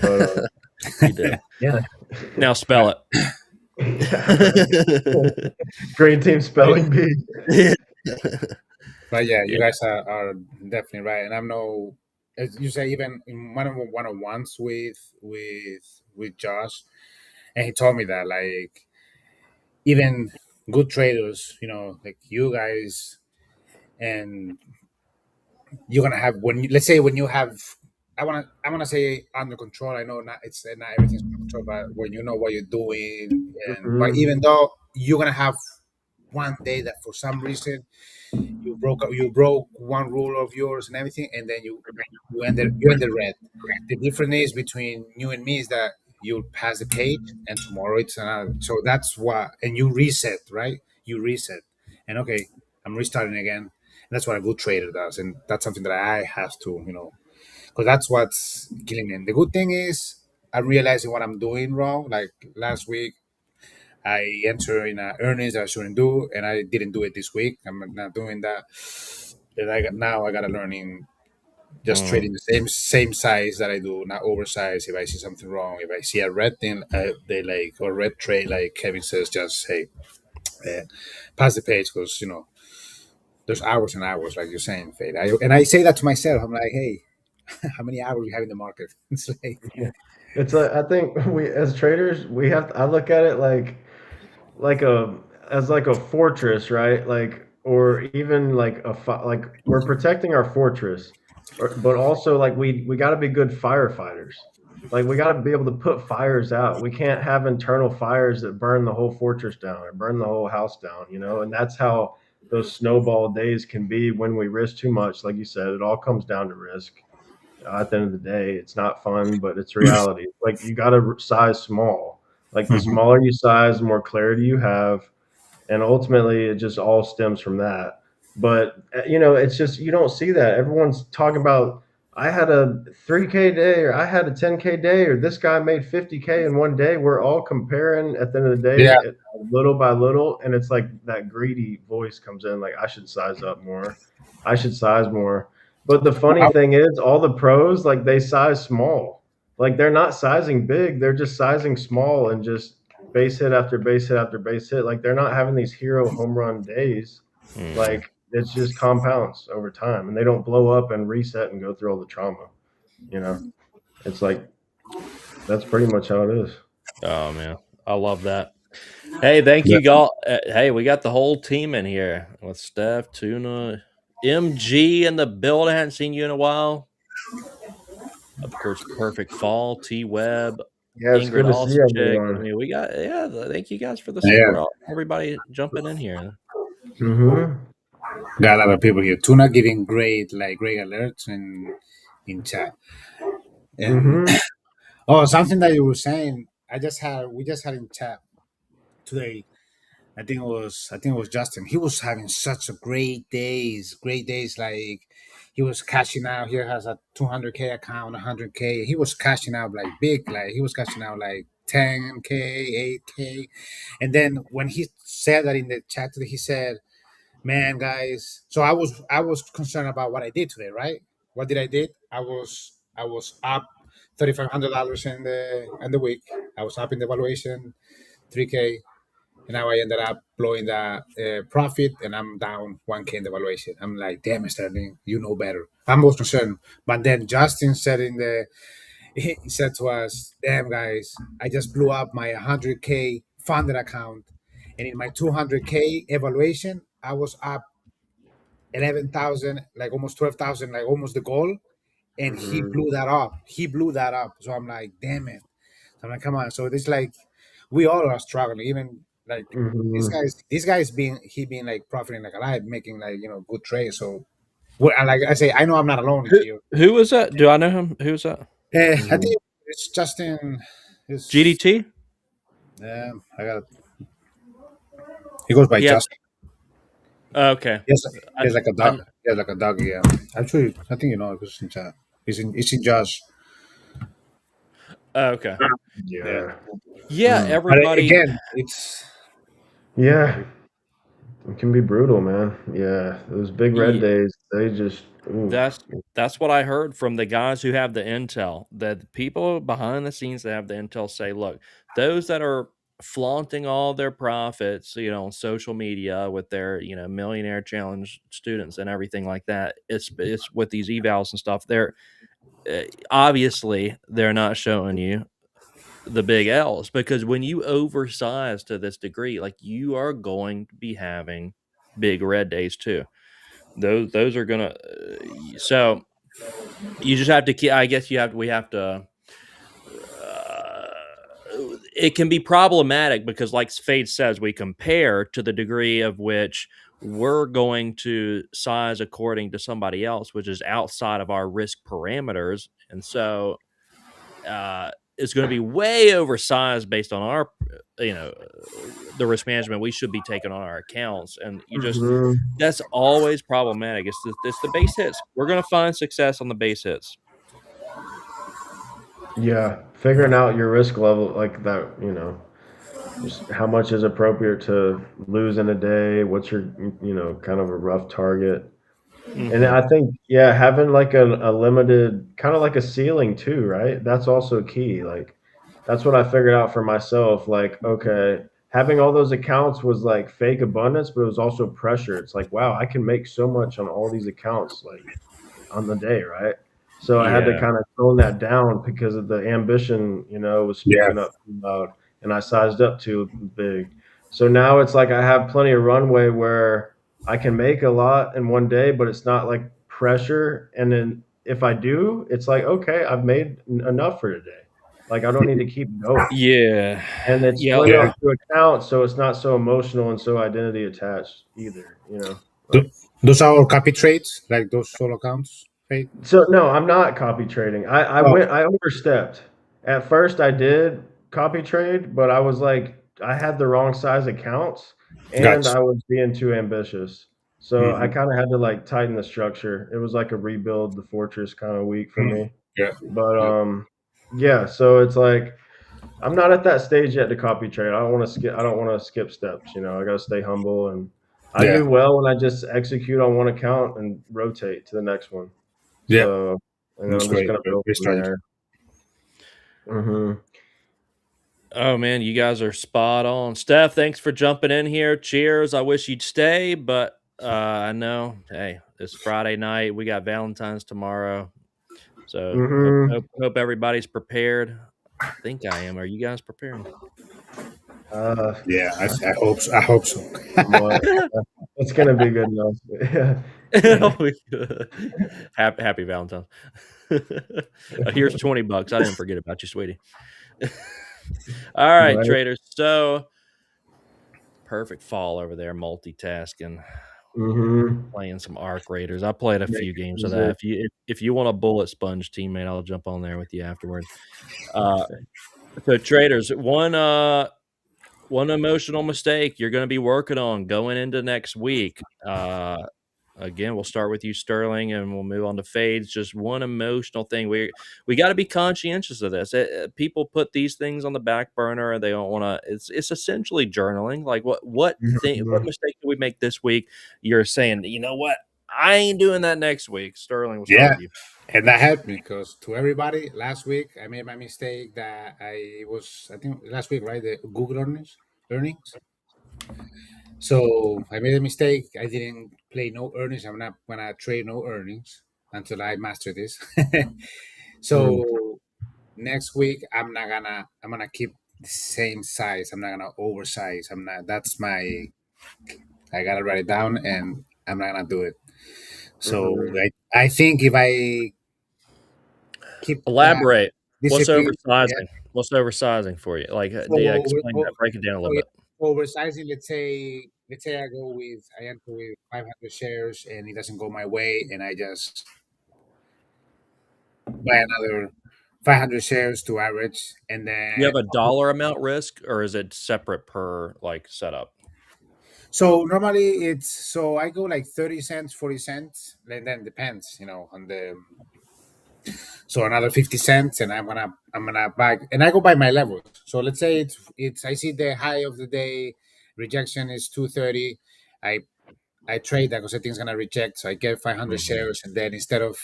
Speaker 6: But
Speaker 5: you did.
Speaker 6: yeah,
Speaker 5: Now spell it.
Speaker 6: yeah, right. Green team spelling bee.
Speaker 7: But yeah, you
Speaker 5: Yeah.
Speaker 7: guys are definitely right. And I'm no, as you say, even in one-on-ones with Josh, and he told me that like even good traders, like you guys, and you're gonna have let's say when you have, I wanna say under control. I know not it's not everything's under control, but when you know what you're doing, and but
Speaker 6: Mhm.
Speaker 7: even though you're gonna have one day that for some reason you broke one rule of yours and everything, and then you're in the red. The difference is between you and me is that you'll pass the page, and tomorrow it's another. So that's what, and you reset, right? You reset, and okay, I'm restarting again. And that's what a good trader does, and that's something that I have to, because that's what's killing me. And the good thing is I'm realizing what I'm doing wrong. Like last week, I enter in earnings that I shouldn't do, and I didn't do it this week. I'm not doing that. And now I gotta learn in just
Speaker 5: Mm.
Speaker 7: trading the same size that I do, not oversized. If I see something wrong, if I see a red thing, they like or red trade, like Kevin says, just hey, uh, pass the page because there's hours and hours, like you're saying, Fade. And I say that to myself. I'm like, hey, how many hours we have in the market? It's like,
Speaker 6: Yeah. It's like I think we as traders we have I look at it like a as like a fortress, right? Like or even like like we're protecting our fortress, but also like we got to be good firefighters. Like we got to be able to put fires out. We can't have internal fires that burn the whole fortress down or burn the whole house down, you know? And that's how those snowball days can be when we risk too much. Like you said, it all comes down to risk. At the end of the day, it's not fun, but it's reality. Like you got to size small. Like the
Speaker 7: mhm.
Speaker 6: smaller you size, the more clarity you have, and ultimately it just all stems from that. But it's just you don't see that. Everyone's talking about I had a 3K day or I had a 10K day or this guy made 50K in one day. We're all comparing at the end of the day,
Speaker 7: Yeah,
Speaker 6: little by little, and it's like that greedy voice comes in like I should size up more. I should size more. But the funny
Speaker 7: Wow.
Speaker 6: thing is all the pros like they size small. Like they're not sizing big, they're just sizing small and just base hit after base hit after base hit. Like they're not having these hero home run days.
Speaker 5: Mm.
Speaker 6: Like it's just compounds over time, and they don't blow up and reset and go through all the trauma. You know, it's like that's pretty much how it is.
Speaker 5: Oh man, I love that. Hey, thank
Speaker 7: Yeah.
Speaker 5: you, y'all. Hey, we got the whole team in here with Steph, Tuna, MG in the building. I hadn't seen you in a while. Of course, Perfect Fall, T Web,
Speaker 6: Yeah, it's
Speaker 5: Ingrid
Speaker 6: good to see
Speaker 5: Allschick. I
Speaker 6: everyone.
Speaker 5: mean, we got thank you guys for the
Speaker 7: Yeah,
Speaker 5: support. Everybody jumping in here.
Speaker 6: Mm-hmm.
Speaker 7: got a lot of people here. Tuna giving great alerts in chat. And
Speaker 6: Mm-hmm.
Speaker 7: oh, something that you were saying, we just had in chat today. I think it was Justin. He was having such a great days. Like he was cashing out. He has a 200K account, 100K. He was cashing out like big. Like he was cashing out like 10K, 8K. And then when he said that in the chat today, he said, "Man, guys." So I was concerned about what I did today. Right? What did I did? I was up $3,500 in the week. I was up in the valuation 3K, and now I ended up blowing that profit, and I'm down 1K in the valuation. I'm like, damn, Sterling, you know better. I'm most concerned. But then Justin said he said to us, "Damn guys, I just blew up my 100K funded account, and in my 200K evaluation, I was up 11,000, like almost 12,000, like almost the goal, and he
Speaker 6: Hmm.
Speaker 7: blew that up. He blew that up. So I'm like, damn it. So I'm like, come on. So it's like we all are struggling. Even like
Speaker 6: Hmm.
Speaker 7: these guys being like profiting like alive, making like good trades. So what? And like I say, I know I'm not alone
Speaker 5: Who
Speaker 7: here.
Speaker 5: who was that? Do I know him? Who was that?
Speaker 7: I
Speaker 6: Hmm.
Speaker 7: think it's Justin. Is
Speaker 5: GDT?
Speaker 7: I got he goes by
Speaker 5: He has
Speaker 7: Justin.
Speaker 5: okay.
Speaker 7: Yes, he
Speaker 5: I,
Speaker 7: has like a dog.
Speaker 5: I,
Speaker 7: He has like a dog. Yeah, actually, I think because it's in Josh.
Speaker 5: okay.
Speaker 7: Yeah,
Speaker 6: Yeah.
Speaker 5: Yeah,
Speaker 6: Mm.
Speaker 7: but
Speaker 5: everybody.
Speaker 7: again, it's
Speaker 6: Yeah. It can be brutal, man. Yeah. Those big red
Speaker 5: Yeah,
Speaker 6: days, they just, ooh.
Speaker 5: that's that's what I heard from the guys who have the intel. That the people behind the scenes that have the intel say, look, those that are flaunting all their profits, on social media with their, millionaire challenge students and everything like that. It's with these evals and stuff. Obviously they're not showing you the big L's because when you oversize to this degree, like you are going to be having big red days too. Those are gonna so you just have to keep. I guess we have to. Uh, it can be problematic because, like Fade says, we compare to the degree of which we're going to size according to somebody else, which is outside of our risk parameters, and so uh, it's going to be way oversized based on our, the risk management we should be taking on our accounts, and
Speaker 6: Mhm.
Speaker 5: that's always problematic. It's the base hits. We're going to find success on the base hits.
Speaker 6: Yeah. Figuring out your risk level like that, just how much is appropriate to lose in a day, what's your, kind of a rough target. And
Speaker 5: Hmm.
Speaker 6: I think, yeah, having like a limited, kind of like a ceiling too, right? That's also key. Like, that's what I figured out for myself. Like, okay, having all those accounts was like fake abundance, but it was also pressure. It's like, wow, I can make so much on all these accounts, like on the day, right? So I had to
Speaker 5: Yeah.
Speaker 6: kind of tone that down because of the ambition, was
Speaker 7: yeah.
Speaker 6: speaking up too loud, and I sized up too big. So now it's like I have plenty of runway where I can make a lot in one day, but it's not like pressure. And then if I do, it's like, okay, I've made enough for today. Like I don't need to keep going.
Speaker 5: Yeah.
Speaker 6: And it's
Speaker 5: Yeah.
Speaker 6: split
Speaker 7: Yeah.
Speaker 6: up to accounts, so it's not so emotional and so identity attached either. Like,
Speaker 7: Th- those are all copy trades, like those solo accounts, right?
Speaker 6: so no, I'm not copy trading.
Speaker 7: Oh,
Speaker 6: I overstepped. At first I did copy trade, but I was like I had the wrong size accounts and
Speaker 7: gotcha.
Speaker 6: I was being too ambitious. So I
Speaker 7: Hmm.
Speaker 6: kind of had to like tighten the structure. It was like a rebuild the fortress kind of week for me.
Speaker 7: Yeah.
Speaker 6: But
Speaker 7: Yeah.
Speaker 6: yeah, so it's like I'm not at that stage yet to copy trade. I don't want to skip steps, I got to stay humble, and I
Speaker 7: Yeah.
Speaker 6: do well when I just execute on one account and rotate to the next one.
Speaker 7: Yeah.
Speaker 6: So, and then
Speaker 7: That's
Speaker 6: I'm just
Speaker 7: great.
Speaker 6: gonna
Speaker 7: Very,
Speaker 6: build
Speaker 7: very
Speaker 6: from
Speaker 7: strategy.
Speaker 6: there. Mhm.
Speaker 5: Oh man, you guys are spot on. Steph, thanks for jumping in here. Cheers. I wish you'd stay, but I know. Hey, it's Friday night. We got Valentine's tomorrow, so hope
Speaker 6: Mhm.
Speaker 5: hope, hope everybody's prepared. I think I am. Are you guys prepared?
Speaker 6: Uh,
Speaker 7: Yeah, I hope so. I hope so.
Speaker 6: somewhat. It's gonna be good enough. Yeah.
Speaker 5: It'll
Speaker 6: Yeah.
Speaker 5: be good. Happy Valentine's. Here's $20. I didn't forget about you, sweetie. All right,
Speaker 6: Right.
Speaker 5: traders. So perfect fall over there, multitasking,
Speaker 6: Mhm.
Speaker 5: playing some Arc Raiders. I played a few
Speaker 6: Making
Speaker 5: games of that.
Speaker 6: music.
Speaker 5: If you want a bullet sponge teammate, I'll jump on there with you afterward. Uh, so traders, one emotional mistake you're going to be working on going into next week. Again, we'll start with you, Sterling, and we'll move on to Fades. Just one emotional thing. We got to be conscientious of this. People put these things on the back burner, and they don't want to. It's essentially journaling. Like what
Speaker 6: Mhm.
Speaker 5: mistake did we make this week? You're saying, you know what? I ain't doing that next week. Sterling, we'll start
Speaker 7: Yeah,
Speaker 5: with you.
Speaker 7: and that helped me because to everybody last week I made my mistake that I think last week, right, the Google earnings. So I made a mistake. I didn't play no earnings. I'm not gonna trade no earnings until I master this.
Speaker 6: Mm.
Speaker 7: So Next week I'm gonna keep the same size. I'm not gonna oversize. I'm not. That's my. I gotta write it down, and I'm not gonna do it. So
Speaker 6: Mhm.
Speaker 7: I think if I keep that
Speaker 5: Elaborate. What's
Speaker 7: discipline, yeah.
Speaker 5: oversizing? What's oversizing for you? Like,
Speaker 7: So
Speaker 5: yeah, explain that. Break it down a
Speaker 7: so
Speaker 5: little
Speaker 7: yeah,
Speaker 5: bit.
Speaker 7: oversizing. Let's say I enter with 500 shares, and it doesn't go my way, and I just buy another 500 shares to average, and
Speaker 5: You
Speaker 7: then
Speaker 5: have a dollar amount risk, or is it separate per like setup?
Speaker 7: so normally it's so I go like 30 cents, 40 cents, and then depends, on the so another 50 cents, and I'm gonna buy, and I go by my levels. So let's say it's I see the high of the day, rejection is 230. I I trade that because I think it's gonna reject. So I get 500
Speaker 5: Mhm.
Speaker 7: shares, and then instead of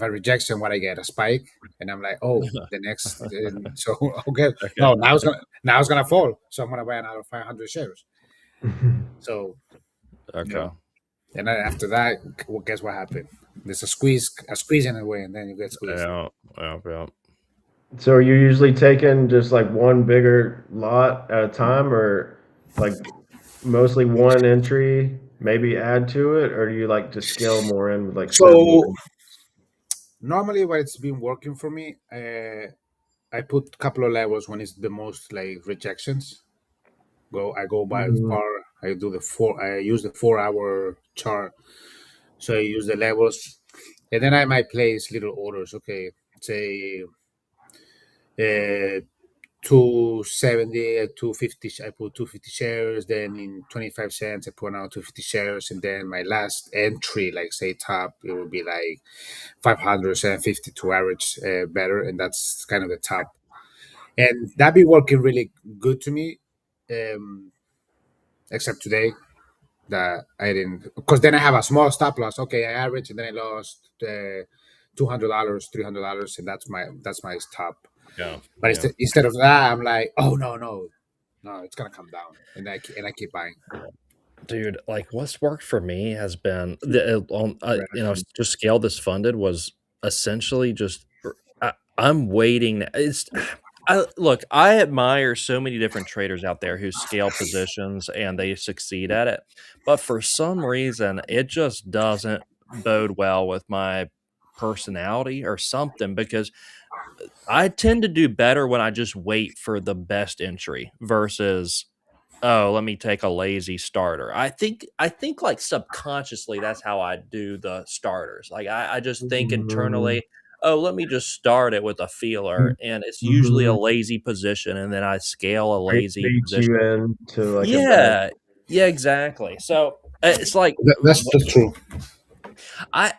Speaker 7: a rejection, what I get a spike, and I'm like, oh, the next. So okay,
Speaker 5: Okay.
Speaker 7: no, now it's gonna fall. So I'm gonna buy another 500 shares. So you
Speaker 5: Okay.
Speaker 7: know, and then after that, well, guess what happened? There's a squeeze in a way, and then you get squeezed.
Speaker 5: Yeah. Yeah. Yeah.
Speaker 6: So are you usually taking just like one bigger lot at a time, or like mostly one entry, maybe add to it, or do you like to scale more in with like certain
Speaker 7: So
Speaker 6: ones?
Speaker 7: normally, what it's been working for me, I put a couple of levels when it's the most like rejections. I go by
Speaker 6: Mhm.
Speaker 7: far. I use the 4 hour chart. So I use the levels, and then I might place little orders. Okay, say uh, 270 at 250. I put 250 shares. Then in 25 cents, I put out 250 shares, and then my last entry, like say top, it will be like 500, 750 to average better, and that's kind of the top. And that be working really good to me, um, except today that I didn't, because then I have a small stop loss. Okay, I average, and then I lost $200, $300, and that's my top.
Speaker 5: Yeah.
Speaker 7: But
Speaker 5: Yeah.
Speaker 7: instead of that, I'm like, oh no, no, no, it's gonna come down, and I keep buying.
Speaker 5: Dude, like what's worked for me has been the
Speaker 7: Right.
Speaker 5: just scale this funded was essentially just I'm waiting. It's I look, I admire so many different traders out there who scale positions and they succeed at it. But for some reason, it just doesn't bode well with my personality or something because I tend to do better when I just wait for the best entry versus oh, let me take a lazy starter. I think like subconsciously that's how I do the starters. Like I just think
Speaker 6: Mhm.
Speaker 5: internally, oh, let me just start it with a feeler. And it's usually a
Speaker 6: Mhm.
Speaker 5: lazy position. And then I scale a lazy
Speaker 6: Beats
Speaker 5: position.
Speaker 6: you into like a bad.
Speaker 5: Yeah. Yeah, exactly. So it's like
Speaker 7: That's true.
Speaker 5: I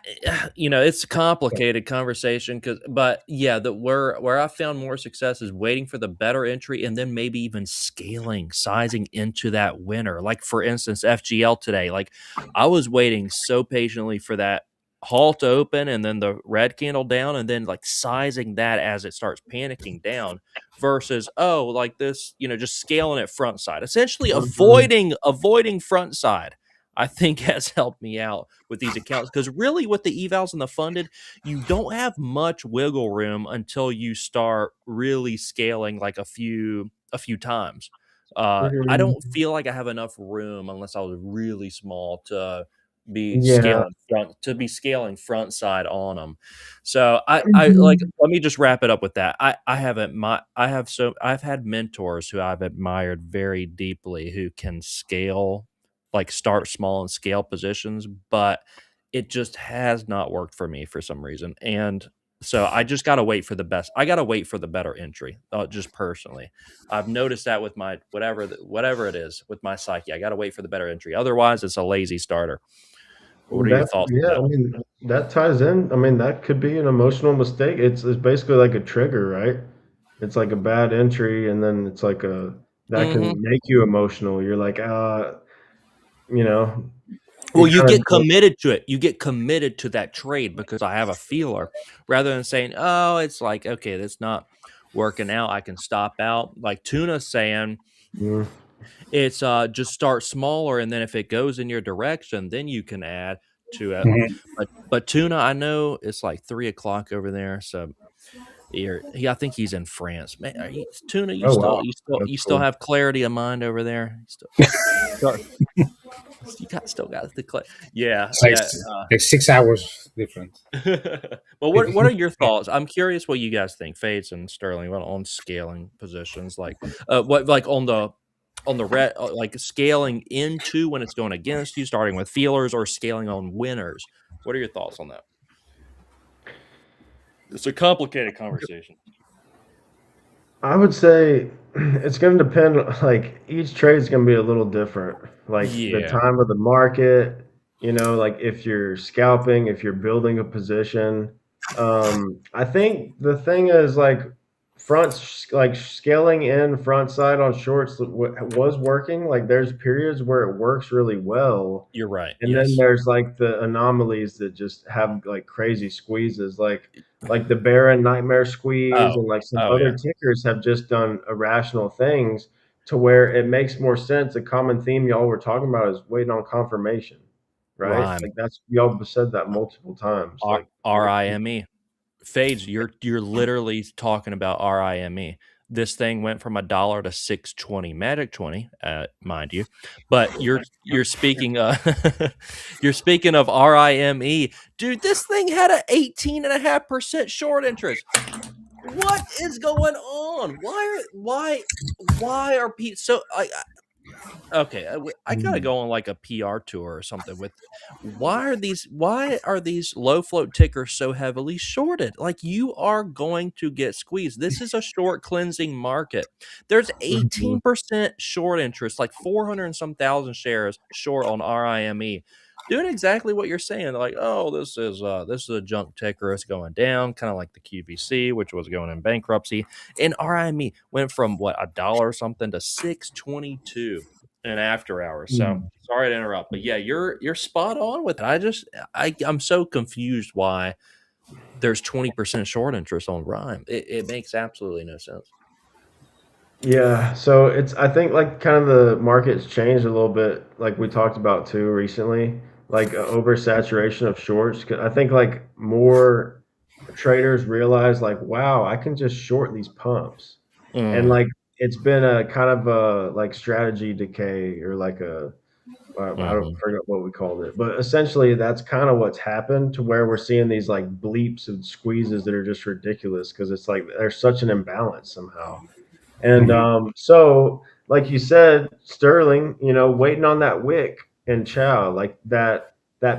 Speaker 5: it's a complicated conversation but yeah, the where I found more success is waiting for the better entry and then maybe even scaling, sizing into that winner. Like for instance, FGL today, like I was waiting so patiently for that halt to open and then the red candle down and then like sizing that as it starts panicking down versus like this, just scaling it front side. Essentially
Speaker 6: Mhm.
Speaker 5: avoiding front side. I think has helped me out with these accounts because really with the evals and the funded, you don't have much wiggle room until you start really scaling like a few times. I
Speaker 6: Mhm.
Speaker 5: don't feel like I have enough room unless I was really small to be
Speaker 6: Yeah.
Speaker 5: scaling front side on them. So I like
Speaker 6: Mhm.
Speaker 5: let me just wrap it up with that. I've had mentors who I've admired very deeply who can scale like start small and scale positions, but it just has not worked for me for some reason. And so I just got to wait for the best. I got to wait for the better entry, just personally. I've noticed that with my whatever it is with my psyche. I got to wait for the better entry. Otherwise, it's a lazy starter. What are your
Speaker 6: That
Speaker 5: thoughts on
Speaker 6: yeah, I
Speaker 5: that?
Speaker 6: mean that ties in. I mean that could be an emotional mistake. It's basically like a trigger, right? It's like a bad entry, and then it's like a that can
Speaker 5: Mhm.
Speaker 6: make you emotional. You're like, you know,
Speaker 5: Well,
Speaker 6: you
Speaker 5: you
Speaker 6: kind
Speaker 5: get
Speaker 6: of
Speaker 5: committed to it. You get committed to that trade because I have a feeler rather than saying, "Oh, it's like, okay, that's not working out. I can stop out." Like Tuna saying,
Speaker 6: mm,
Speaker 5: it's just start smaller and then if it goes in your direction, then you can add to it.
Speaker 7: Mhm.
Speaker 5: But Tuna, I know it's like 3 o'clock over there, so I think he's in France. Man, Tuna,
Speaker 6: Oh wow, that's
Speaker 5: you still
Speaker 6: cool.
Speaker 5: have clarity of mind over there. You still got the yeah,
Speaker 7: It's
Speaker 5: yeah.
Speaker 7: like 6 hours different.
Speaker 5: But what are your thoughts? I'm curious what you guys think, Fades and Sterling, on scaling positions, like what like on the red, like scaling into when it's going against you, starting with feelers, or scaling on winners. What are your thoughts on that? It's a complicated conversation.
Speaker 6: I would say it's going to depend. Like each trade is going to be a little different. Like the
Speaker 5: Yeah,
Speaker 6: time of the market, like if you're scalping, if you're building a position. I think the thing is like like scaling in front side on shorts was working. Like there's periods where it works really well.
Speaker 5: you're right.
Speaker 6: And then
Speaker 5: Yes.
Speaker 6: there's like the anomalies that just have like crazy squeezes, like the Baron Nightmare squeeze
Speaker 5: Oh,
Speaker 6: and like some
Speaker 5: oh
Speaker 6: other
Speaker 5: yeah.
Speaker 6: tickers have just done irrational things to where it makes more sense. A common theme y'all were talking about is waiting on confirmation, right?
Speaker 5: Rhyme.
Speaker 6: Like that's y'all said that multiple times. Like
Speaker 5: RIME. Fades, you're literally talking about RIME. This thing went from $1 to 620 Magic 20, mind you. But you're speaking you're speaking of RIME. Dude, this thing had an 18.5% short interest. What is going on? Why are people so okay, I gotta go on like a PR tour or something with why are these low float tickers so heavily shorted? Like you are going to get squeezed. This is a short cleansing market. There's
Speaker 6: Mhm.
Speaker 5: 18% short interest, like 400 and some thousand shares short on RIME. Doing exactly what you're saying, like, oh, this is a junk ticker, it's going down, kind of like the QVC, which was going in bankruptcy. And RIME went from what, $1 or something to 622 and after hours. So
Speaker 7: Mm.
Speaker 5: sorry to interrupt, but yeah, you're spot on with it. I'm so confused why there's 20% short interest on Rhyme. It makes absolutely no sense.
Speaker 6: Yeah, so I think like kind of the market's changed a little bit, like we talked about too recently, like oversaturation of shorts. 'Cause I think like more traders realize like, wow, I can just short these pumps. And
Speaker 5: Mm,
Speaker 6: like it's been a kind of a like strategy decay or like I don't
Speaker 5: mhm.
Speaker 6: forget what we called it, but essentially that's kind of what's happened to where we're seeing these like bleeps and squeezes that are just ridiculous because it's like there's such an imbalance somehow. And
Speaker 7: Mhm.
Speaker 6: so, like you said, Sterling, waiting on that wick and Chow, like that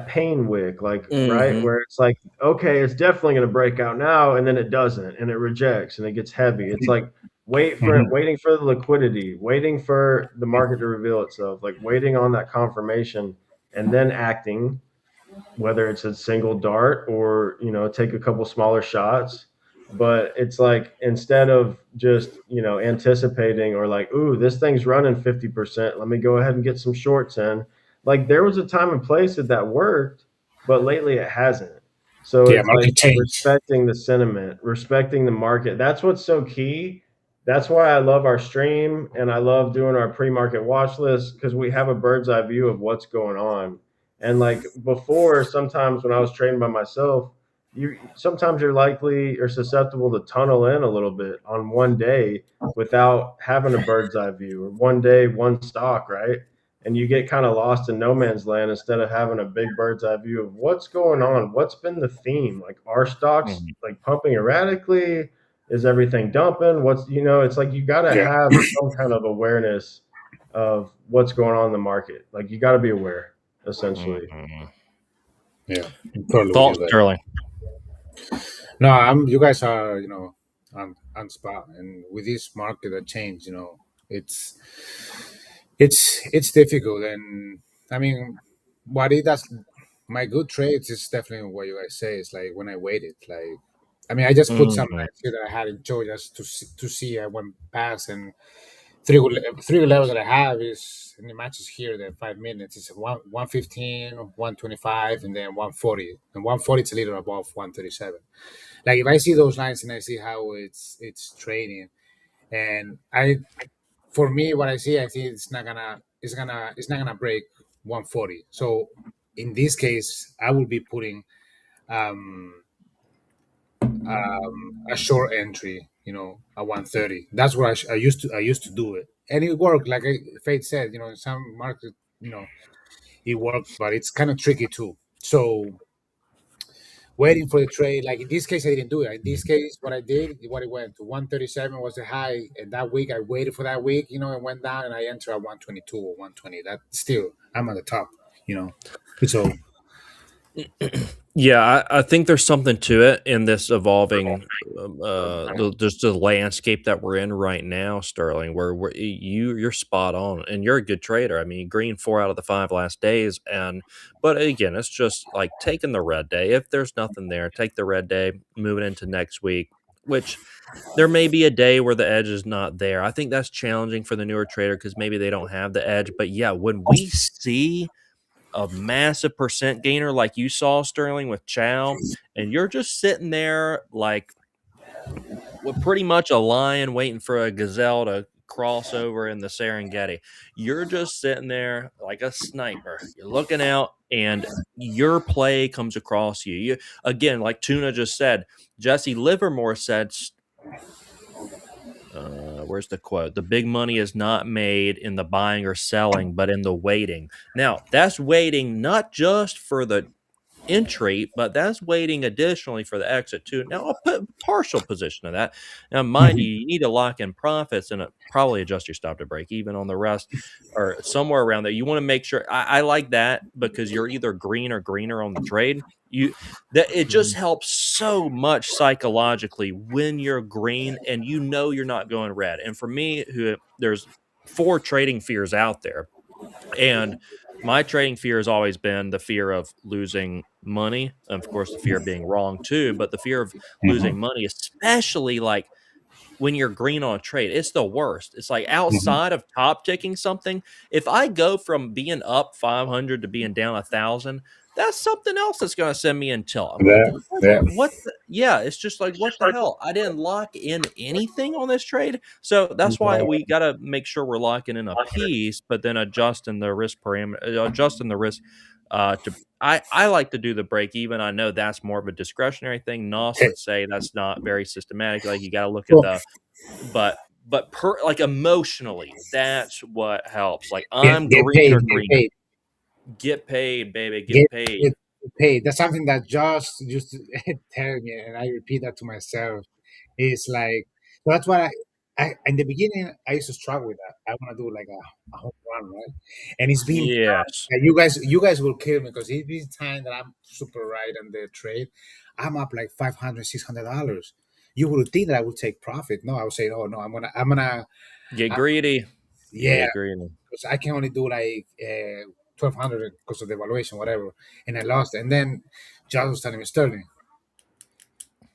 Speaker 6: pain wick, like right
Speaker 5: Mhm.
Speaker 6: where it's like, okay, it's definitely going to break out now, and then it doesn't, and it rejects, and it gets heavy. It's like
Speaker 7: Mhm.
Speaker 6: waiting for the liquidity, waiting for the market to reveal itself, like waiting on that confirmation, and then acting, whether it's a single dart or take a couple smaller shots. But it's like instead of just anticipating or like, ooh, this thing's running 50%, let me go ahead and get some shorts in. Like there was a time and place that worked, but lately it hasn't. So
Speaker 7: Yeah,
Speaker 6: it's like
Speaker 7: market change.
Speaker 6: respecting the sentiment, respecting the market. That's what's so key. That's why I love our stream and I love doing our pre-market watch list because we have a bird's eye view of what's going on. And like before, sometimes when I was trading by myself, sometimes you're likely or susceptible to tunnel in a little bit on one day without having a bird's eye view or one day, one stock, right? And you get kind of lost in no man's land instead of having a big bird's eye view of what's going on, what's been the theme. Like are stocks
Speaker 5: Mhm.
Speaker 6: like pumping erratically? Is everything dumping? It's like you got to
Speaker 7: Yeah.
Speaker 6: have some kind of awareness of what's going on in the market. Like you got to be aware essentially.
Speaker 5: Mhm.
Speaker 7: Yeah. I'm totally with you
Speaker 5: Thoughts,
Speaker 7: there.
Speaker 5: Sterling?
Speaker 7: No, you guys are, on spot. And with this market that change, it's it's difficult. And I mean, what it does, my good trades is definitely what you guys say. It's like when I waited, like, I mean, I just put some
Speaker 5: Mhm.
Speaker 7: lines here that I had enjoyed just to see I went past. And three levels that I have is in the matches here. The 5 minutes is 115, 125, and then 140. And 140 is a little above 137. Like if I see those lines and I see how it's trading, and for me what I see, I think it's not gonna break 140. So in this case, I will be putting um a short entry, at 130. That's what I used to do it, and it worked. Like Faith said, in some markets, it worked, but it's kind of tricky too. So waiting for the trade, like in this case, I didn't do it. In this case, what I did, what it went to 137 was the high, and that week I waited for that week, it went down, and I entered at 122 or 120. That still, I'm at the top, So
Speaker 5: Yeah, I think there's something to it in this evolving, just the landscape that we're in right now, Sterling. Where you're spot on, and you're a good trader. I mean, green 4 out of the 5 last days, but again, it's just like taking the red day. If there's nothing there, take the red day, moving into next week. Which there may be a day where the edge is not there. I think that's challenging for the newer trader because maybe they don't have the edge. But yeah, when we see a massive percent gainer like you saw, Sterling, with Chow, and you're just sitting there like with pretty much a lion waiting for a gazelle to cross over in the Serengeti. You're just sitting there like a sniper. You're looking out, and your play comes across you. Again, like Tuna just said, Jesse Livermore said, where's the quote? The big money is not made in the buying or selling, but in the waiting. Now, that's waiting not just for the entry, but that's waiting additionally for the exit too. Now, I'll put a partial position of that. Now, mind you, you need to lock in profits and probably adjust your stop to break even on the rest or somewhere around there. You want to make sure. I like that because you're either green or greener on the trade. It just helps so much psychologically when you're green and you're not going red. And for me, there's 4 trading fears out there, and my trading fear has always been the fear of losing money, and of course the fear of being wrong too, but the fear of losing money, especially like when you're green on a trade, it's the worst. It's like outside of top ticking something, if I go from being up 500 to being down 1,000, that's something else that's going to send me in tilt. I'm like, yeah, it's just like, what the hell? I didn't lock in anything on this trade. So that's why we got to make sure we're locking in a piece, but then adjusting the risk parameter, adjusting the risk. I like to do the break even. I know that's more of a discretionary thing. Nos would say that's not very systematic. Like you got to look at but like emotionally, that's what helps. Like I'm green or green. Get paid, baby. Get paid.
Speaker 7: Get paid. That's something that Josh used to tell me, and I repeat that to myself. It's like, so that's why I in the beginning I used to struggle with that. I want to do like a home run, right? And it's been
Speaker 5: Yes.
Speaker 7: and you guys will kill me because it's been time that I'm super right on the trade. I'm up like $500, $600. You would think that I would take profit. No, I would say, oh no, I'm gonna
Speaker 5: Get greedy.
Speaker 7: yeah,
Speaker 5: Get greedy.
Speaker 7: because I can only do like 1,200 because of the valuation, whatever, and I lost. And then Josh was telling me, Sterling,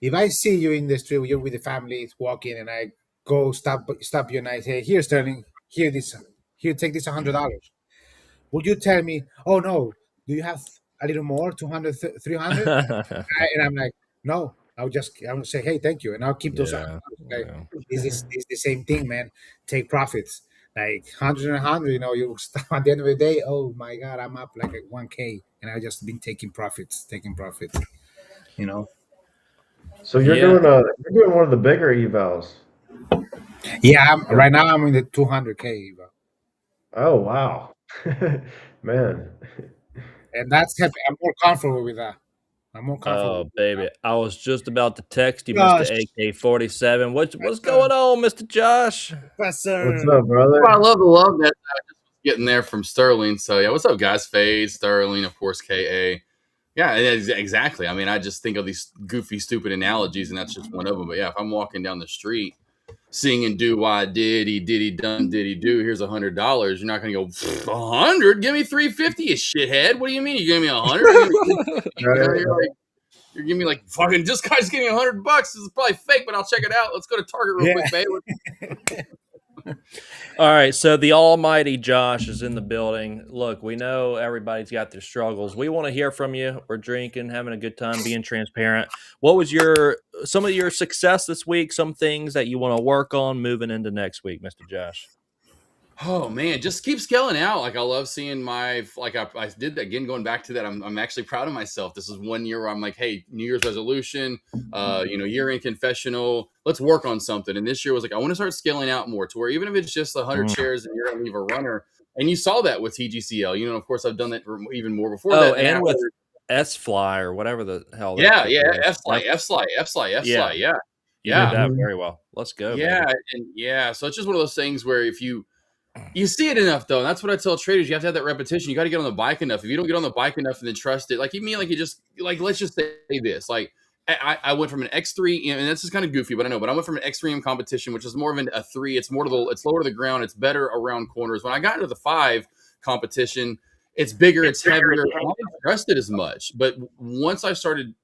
Speaker 7: if I see you in the street, you're with the family walking, and I go stop you, and I say, here, Sterling, here, take this $100. Would you tell me, oh no, do you have a little more, 200, 300? And I'm like, no. I would say, hey, thank you, and I'll keep those.
Speaker 5: Yeah,
Speaker 7: Like,
Speaker 5: yeah.
Speaker 7: this is the same thing, man. Take profits, like 100 and 100. You stop at the end of the day. Oh my God, I'm up like at 1K, and I just been taking profits.
Speaker 6: So you're
Speaker 5: Yeah.
Speaker 6: doing one of the bigger evals.
Speaker 7: Yeah, right now I'm in the 200K,
Speaker 6: Oh wow, man.
Speaker 7: and that's happy. I'm more comfortable with that. I'm more comfortable.
Speaker 5: Oh, baby. I was just about to text you,
Speaker 7: Josh.
Speaker 5: Mr. AK-47. What's going on, Mr. Josh?
Speaker 6: What's up, brother?
Speaker 8: I love the love that I just was getting there from Sterling. So yeah, what's up, guys? Fade, Sterling, of course, KA. Yeah, exactly. I mean, I just think of these goofy, stupid analogies, and that's just one of them. But yeah, if I'm walking down the street singing "Do Why Did He Done Did He Do," here's $100. You're not gonna go 100. Give me 350, you shithead. What do you mean? You give me 100? You're giving me like fucking. This guy's giving me $100. This is probably fake, but I'll check it out. Let's go to Target real quick, babe.
Speaker 5: All right, so the almighty Josh is in the building. Look, we know everybody's got their struggles. We want to hear from you. We're drinking, having a good time, being transparent. What was some of your success this week? Some things that you want to work on moving into next week, Mr. Josh?
Speaker 8: Oh man, just keep scaling out. Like I love seeing I did again going back to that. I'm actually proud of myself. This is 1 year where I'm like, hey, New Year's resolution, year-end confessional. Let's work on something. And this year was like, I want to start scaling out more to where even if it's just 100 shares and you're gonna leave a runner. And you saw that with TGCL. Of course, I've done that even more before that.
Speaker 5: And with S Fly or whatever the hell.
Speaker 8: Yeah, F Fly. Yeah.
Speaker 5: You did that very well. Let's go.
Speaker 8: Yeah,
Speaker 5: baby.
Speaker 8: so it's just one of those things where if you see it enough, though, and that's what I tell traders. You have to have that repetition. You got to get on the bike enough. If you don't get on the bike enough and then trust it, like you mean, like you just like let's just say this. Like I went from an X3, and this is kind of goofy, but I know. But I went from an X3M competition, which is more of a 3. It's more it's lower to the ground. It's better around corners. When I got into the 5 competition, it's bigger, it's heavier. I didn't trust it as much. But once I started,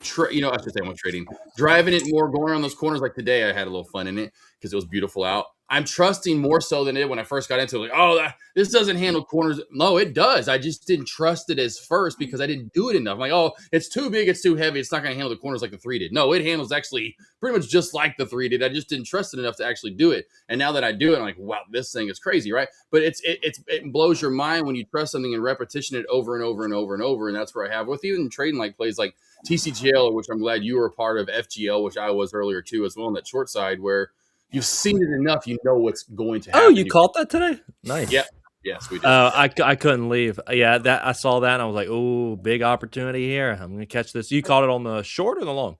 Speaker 8: I should say I'm trading, driving it more, going around those corners. Like today, I had a little fun in it because it was beautiful out. I'm trusting more so than it when I first got into it. Like, oh, this doesn't handle corners. No, it does. I just didn't trust it as first because I didn't do it enough. I'm like, oh, it's too big, it's too heavy. It's not going to handle the corners like the 3 did. No, it handles actually pretty much just like the 3 did. I just didn't trust it enough to actually do it. And now that I do it, I'm like, wow, this thing is crazy, right? But it blows your mind when you trust something and repetition it over and over and over and over. And that's where I have with even trading like plays like TCGL, which I'm glad you were a part of, FGL, which I was earlier too as well on that short side where you've seen it enough, you know what's going to happen.
Speaker 5: Oh, you caught that today? Nice.
Speaker 8: Yep. Yes, we did.
Speaker 5: I couldn't leave. Yeah, that I saw that and I was like, oh, big opportunity here. I'm gonna catch this. You caught it on the short or the long?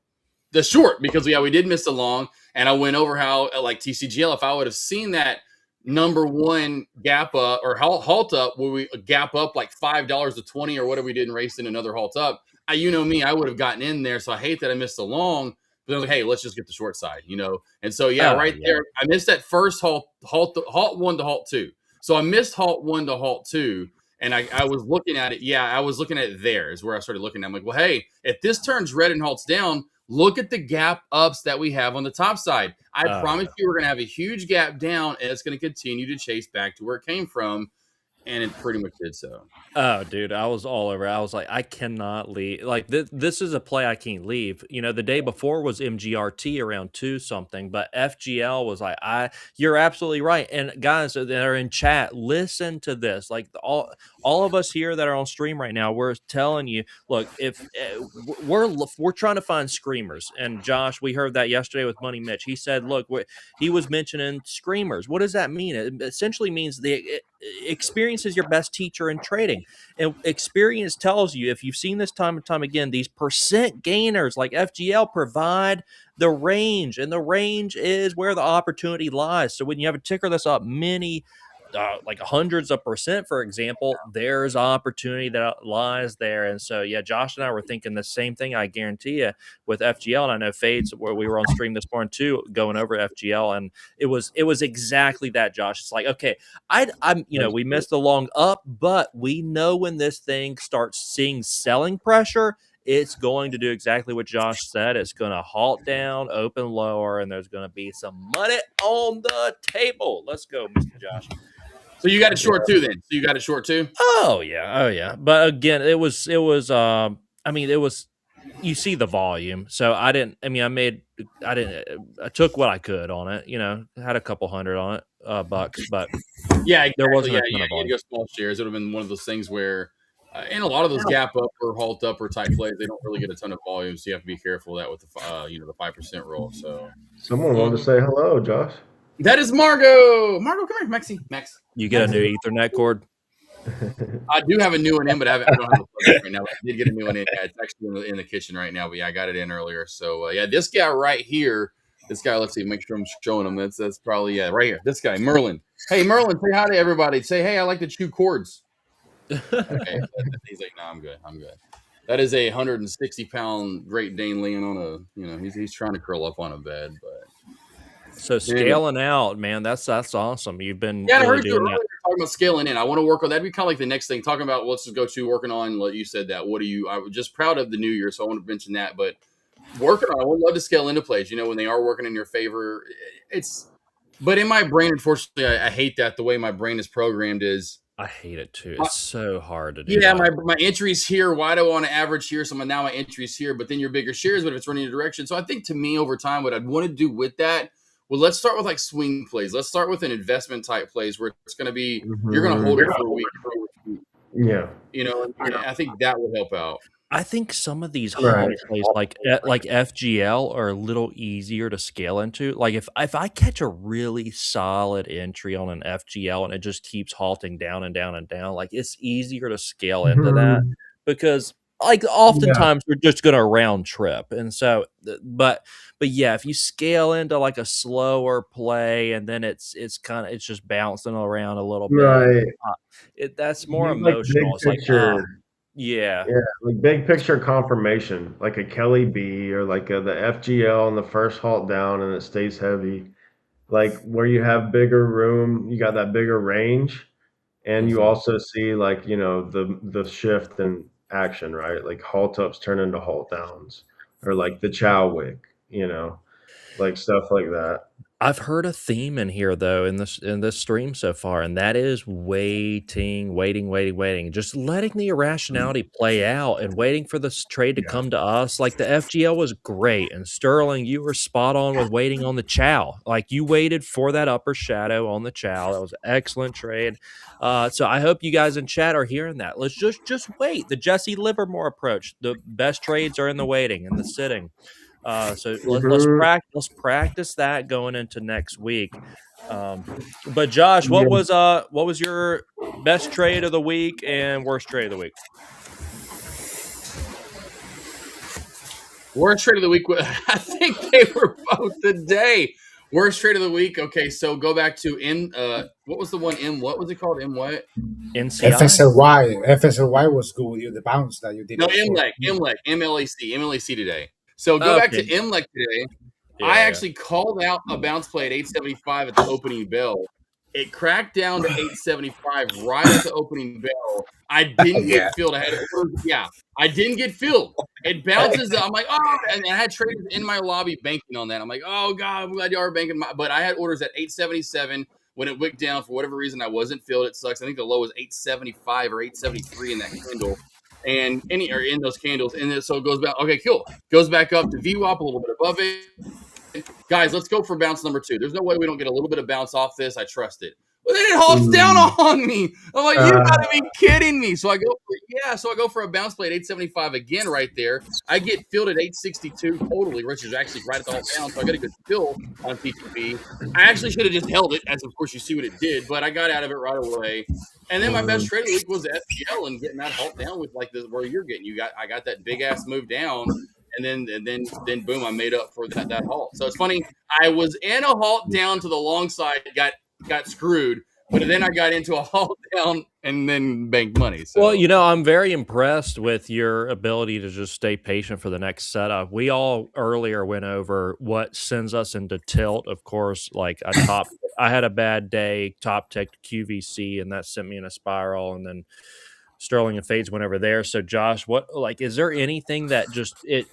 Speaker 8: The short, because we did miss the long, and I went over how like TCGL, if I would have seen that number 1 gap up or halt up where we gap up like $5 to 20 or whatever we did and raced in another halt up, I would have gotten in there. So I hate that I missed the long. But I was like, hey, let's just get the short side, And so, there, I missed that first halt 1 to halt 2. So I missed halt 1 to halt 2. And I was looking at it. Yeah, I was looking at it there is where I started looking at it. I'm like, well, hey, if this turns red and halts down, look at the gap ups that we have on the top side. I promise you we're going to have a huge gap down, and it's going to continue to chase back to where it came from. And it pretty much did so.
Speaker 5: Oh, dude, I was all over. I was like, I cannot leave. Like, this is a play I can't leave. The day before was MGRT around 2 something, but FGL was like, you're absolutely right. And guys that are in chat, listen to this. Like, all of us here that are on stream right now, we're telling you, look, if we're trying to find screamers. And Josh, we heard that yesterday with Money Mitch. He said, look, he was mentioning screamers. What does that mean? It essentially means experience is your best teacher in trading, and experience tells you, if you've seen this time and time again, these percent gainers like FGL provide the range, and the range is where the opportunity lies. So when you have a ticker that's up many like hundreds of percent, for example, there's opportunity that lies there. And so, yeah, Josh and I were thinking the same thing, I guarantee you, with FGL. And I know Fades, where we were on stream this morning too, going over FGL, and it was exactly that, Josh. It's like, okay, I'm we missed the long up, but we know when this thing starts seeing selling pressure, it's going to do exactly what Josh said. It's going to halt down, open lower, and there's going to be some money on the table. Let's go, Mr. Josh.
Speaker 8: So you got it short too, then. So you got it short too.
Speaker 5: Oh yeah. But again, it was. You see the volume. So I took what I could on it. Had a couple hundred on it, bucks, but
Speaker 8: yeah, exactly.
Speaker 5: There wasn't
Speaker 8: a
Speaker 5: ton of volume.
Speaker 8: You go small shares. It would have been one of those things where, and a lot of those gap up or halt up or type plays, they don't really get a ton of volume. So you have to be careful of that with the the 5% roll. So
Speaker 6: someone wanted to say hello, Josh.
Speaker 8: That is Margo. Margo, come here, Max.
Speaker 5: You get a new Ethernet cord?
Speaker 8: I do have a new one in, but I don't have a plug right now. I did get a new one in. Yeah, it's actually in the kitchen right now. But yeah, I got it in earlier. So this guy right here. This guy, let's see, make sure I'm showing him. That's probably right here. This guy, Merlin. Hey, Merlin, say hi to everybody. Say, hey, I like to chew cords. Okay. He's like, no, I'm good. That is a 160-pound Great Dane laying on he's trying to curl up on a bed, but.
Speaker 5: So scaling out, man, that's awesome. You've been
Speaker 8: I heard you earlier talking about scaling in. I want to work on that. That'd be kind of like the next thing. Talking about let's just go to working on. Like you said that. I was just proud of the new year, so I want to mention that. But working on, I would love to scale into plays. When they are working in your favor, But in my brain, unfortunately, I hate that the way my brain is programmed is.
Speaker 5: I hate it too. It's so hard to do.
Speaker 8: Yeah, my entry's here. Why do I want to average here? So now my entry's here. But then your bigger shares, but if it's running your direction. So I think to me over time, what I'd want to do with that well, let's start with like swing plays. Let's start with an investment type plays where it's going to be you're going to
Speaker 6: Mhm.
Speaker 8: hold it for a week.
Speaker 6: Yeah.
Speaker 8: You know, and I think that would help out.
Speaker 5: I think some of these
Speaker 6: Right.
Speaker 5: halt plays, like FGL, are a little easier to scale into. Like if I catch a really solid entry on an FGL and it just keeps halting down and down and down, like it's easier to scale into that
Speaker 6: Mhm.
Speaker 5: because like
Speaker 6: Yeah.
Speaker 5: oftentimes we're just gonna round trip. And so but yeah, if you scale into like a slower play and then it's just bouncing around a little bit,
Speaker 6: Right.
Speaker 5: that's more
Speaker 6: Use like big
Speaker 5: emotional. It's like,
Speaker 6: picture.
Speaker 5: yeah.
Speaker 6: Yeah, like big picture confirmation, like a Kelly B or like the FGL in the first halt down and it stays heavy. Like where you have bigger room, you got that bigger range, and you
Speaker 5: Mhm.
Speaker 6: also see like, the shift in action, right? Like halt ups turn into halt downs, or like the chow wick, like stuff like that.
Speaker 5: I've heard a theme in here though in this stream so far, and that is waiting, waiting, waiting, waiting. Just letting the irrationality play out and waiting for this trade to
Speaker 6: Yeah.
Speaker 5: come to us. Like the FGL was great, and Sterling, you were spot on with waiting on the chow. Like you waited for that upper shadow on the chow. That was an excellent trade. So I hope you guys in chat are hearing that. Let's just wait. The Jesse Livermore approach. The best trades are in the waiting and the sitting. So
Speaker 6: Mhm.
Speaker 5: let's practice that going into next week. But Josh,
Speaker 6: Yeah.
Speaker 5: what was your best trade of the week and worst trade of the week?
Speaker 8: Worst trade of the week. I think they were both today. Worst trade of the week. Okay, so go back to what was the one what was it called? What?
Speaker 5: NCI?
Speaker 7: FSLY was good with you. The bounce that you did.
Speaker 8: No,
Speaker 7: before.
Speaker 8: MLAC today. So go back to
Speaker 5: Okay.
Speaker 8: MLEC today.
Speaker 5: Yeah,
Speaker 8: I
Speaker 5: yeah.
Speaker 8: actually called out a bounce play at 875 at the opening bell. It cracked down to 875 right at the opening bell. I didn't
Speaker 7: Yeah.
Speaker 8: get filled. I had orders. Yeah, I didn't get filled. It bounces. I'm like, oh, and I had traders in my lobby banking on that. I'm like, oh god, I'm glad you are banking. But I had orders at 877 when it wicked down for whatever reason. I wasn't filled. It sucks. I think the low was 875 or 873 in that candle. And in those candles, and then, so it goes back. Okay, cool. Goes back up to VWAP a little bit above it. Guys, let's go for bounce number 2. There's no way we don't get a little bit of bounce off this. I trust it. But then it halts down on me. I'm like, you gotta be kidding me. So I go for a bounce play at 875 again right there. I get filled at 862 totally, which is actually right at the halt down. So I got a good fill on PTP. I actually should have just held it, as of course you see what it did, but I got out of it right away. And then my best trade of the week was the FPL and getting that halt down with like this where you're getting. I got that big ass move down. And then boom, I made up for that halt. So it's funny. I was in a halt down to the long side, got screwed, but then I got into a halt down and then banked money. So.
Speaker 5: Well, I'm very impressed with your ability to just stay patient for the next setup. We all earlier went over what sends us into tilt. Of course, like I had a bad day, top ticked QVC, and that sent me in a spiral, and then Sterling and Fades went over there. So Josh, is there anything that just it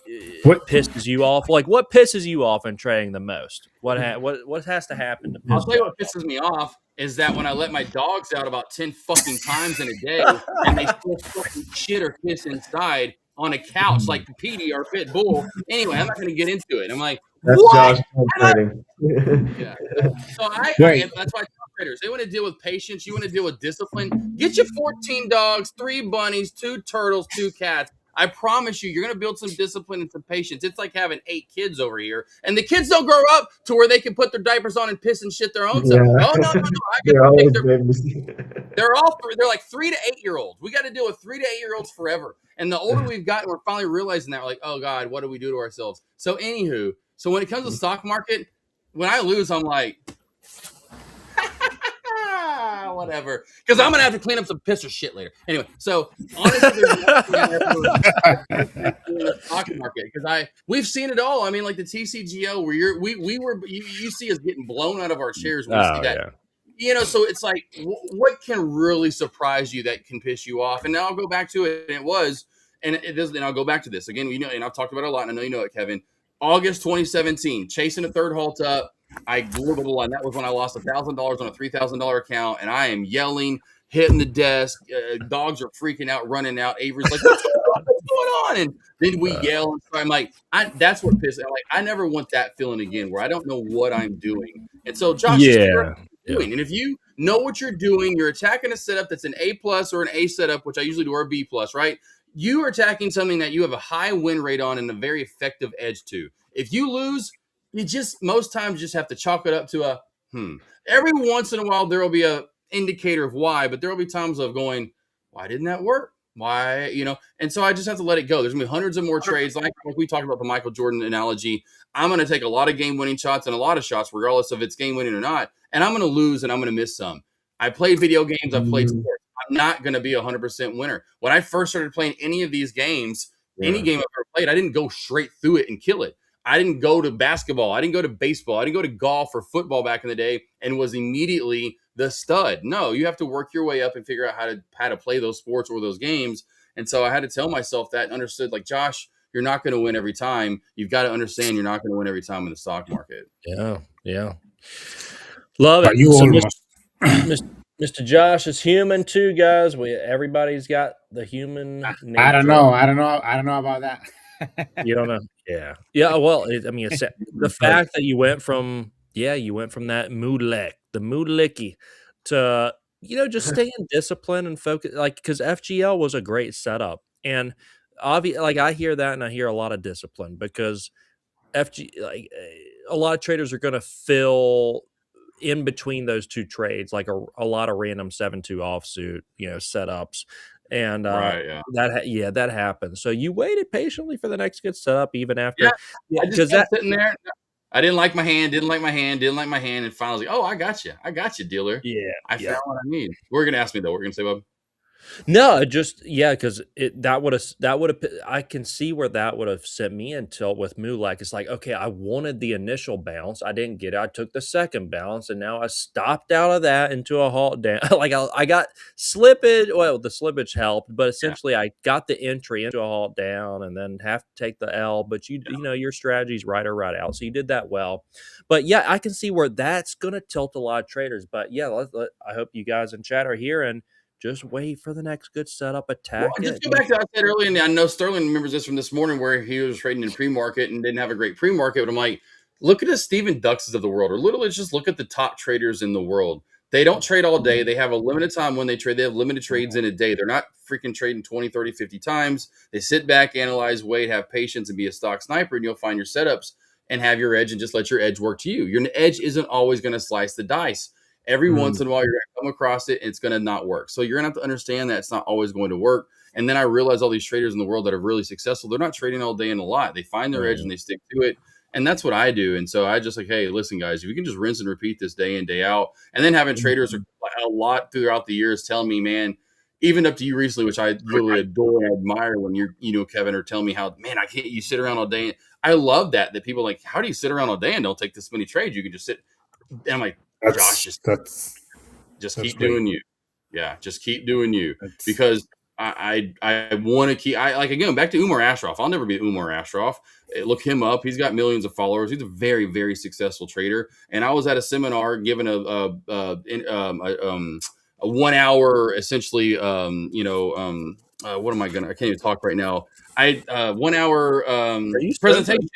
Speaker 7: What-
Speaker 5: pisses you off? Like what pisses you off in trading the most? What has to happen to piss
Speaker 8: I'll tell you
Speaker 5: you
Speaker 8: what pisses me off is that when I let my dogs out about 10 fucking times in a day and they still fucking shit or piss inside on a couch like Petey or Pit Bull. Anyway, I'm not going to get into it. I'm like,
Speaker 6: That's
Speaker 8: what?
Speaker 6: Josh trading.
Speaker 8: Yeah. So
Speaker 7: Right.
Speaker 8: that's why I tell traders, they want to deal with patience. You want to deal with discipline. Get you 14 dogs, 3 bunnies, 2 turtles, 2 cats. I promise you, you're going to build some discipline and some patience. It's like having 8 kids over here, and the kids don't grow up to where they can put their diapers on and piss and shit their own self.
Speaker 6: Yeah.
Speaker 8: Oh no! I
Speaker 6: They're
Speaker 8: got to
Speaker 6: always
Speaker 8: take
Speaker 6: babies.
Speaker 8: they're like 3 to 8 year olds. We got to deal with 3 to 8 year olds forever. And the older we've gotten, we're finally realizing that we're like, oh God, what do we do to ourselves? So anywho, so when it comes to stock market, when I lose, I'm like, whatever, because I'm gonna have to clean up some piss or shit later. Anyway, so honestly, there's the stock market because we've seen it all. I mean, like the TCGO where you see us getting blown out of our chairs when we see that.
Speaker 5: Yeah.
Speaker 8: So it's like, what can really surprise you that can piss you off? And now I'll go back to it. And it does. And I'll go back to this again. And I've talked about it a lot. And I know you know it, Kevin. August 2017, chasing a third halt up. I blew the line. That was when I lost $1,000 on a $3,000 account, and I am yelling, hitting the desk. Dogs are freaking out, running out. Avery's like, "What's going on? What's going on?" And then we yell. And so I'm like, that's what pisses. I'm like, I never want that feeling again, where I don't know what I'm doing. And so, Josh, just figure out what you're doing. And if you know what you're doing, you're attacking a setup that's an A+ or an A setup, which I usually do, or a B+, right? You are attacking something that you have a high win rate on and a very effective edge to. If you lose, you just most times just have to chalk it up to a Every once in a while there will be a indicator of why, but there will be times of going, why didn't that work? Why, and so I just have to let it go. There's gonna be hundreds of more trades. Like we talked about the Michael Jordan analogy. I'm gonna take a lot of game-winning shots and a lot of shots, regardless of it's game-winning or not, and I'm gonna lose and I'm gonna miss some. I played video games, I've played sports. I'm not gonna be 100% winner. When I first started playing any of these games, any game I've ever played, I didn't go straight through it and kill it. I didn't go to basketball. I didn't go to baseball. I didn't go to golf or football back in the day and was immediately the stud. No, you have to work your way up and figure out how to play those sports or those games. And so I had to tell myself that and understood, like, Josh, you're not going to win every time. You've got to understand you're not going to win every time in the stock market.
Speaker 5: Yeah. Love it.
Speaker 7: You
Speaker 5: So
Speaker 7: almost.
Speaker 5: Mr. Josh is human too, guys. Everybody's got the human nature.
Speaker 7: I don't know about that.
Speaker 5: You don't know. Yeah. Well, it's the fact that you went from that moodlicky to just staying disciplined and focused, like, because FGL was a great setup, and obviously, like, I hear that and I hear a lot of discipline because a lot of traders are going to fill in between those two trades, like a lot of random 7-2 offsuit, setups. And that happens. So you waited patiently for the next good setup, even after.
Speaker 8: I just kept sitting there. I didn't like my hand. And finally, I was like, "Oh, I got you, dealer." I found what I need. We're gonna ask me though. We're gonna say, "Bob."
Speaker 5: No, because that would have. I can see where that would have sent me into with Mulek. It's like, okay, I wanted the initial bounce, I didn't get it. I took the second bounce, and now I stopped out of that into a halt down. Like I got slippage. Well, the slippage helped, but essentially I got the entry into a halt down, and then have to take the L. But your strategy's right or right out, so you did that well. But yeah, I can see where that's going to tilt a lot of traders. But yeah, I hope you guys in chat are here and just wait for the next good setup, attack.
Speaker 8: Well, just go back to what I said earlier, and I know Sterling remembers this from this morning where he was trading in pre-market and didn't have a great pre-market. But I'm like, look at the Stephen Duxes of the world, or literally just look at the top traders in the world. They don't trade all day. They have a limited time when they trade. They have limited trades in a day. They're not freaking trading 20, 30, 50 times. They sit back, analyze, wait, have patience, and be a stock sniper, and you'll find your setups and have your edge and just let your edge work to you. Your edge isn't always going to slice the dice. Every once in a while, you're going to come across it, and it's going to not work. So you're going to have to understand that it's not always going to work. And then I realize all these traders in the world that are really successful, they're not trading all day and a lot. They find their edge and they stick to it. And that's what I do. And so I just like, hey, listen, guys, if you can just rinse and repeat this day in, day out, and then having traders a lot throughout the years telling me, man, even up to you recently, which I really adore and admire when you're, Kevin, or tell me how, man, I can't, you sit around all day. I love that people like, how do you sit around all day and don't take this many trades? You can just sit. And I'm like, Josh, just keep doing you. Yeah, just keep doing you. Because I want to keep, again, back to Umar Ashraf. I'll never be Umar Ashraf. Look him up. He's got millions of followers. He's a very, very successful trader. And I was at a seminar giving a 1 hour, essentially, what am I I can't even talk right now. 1 hour presentation.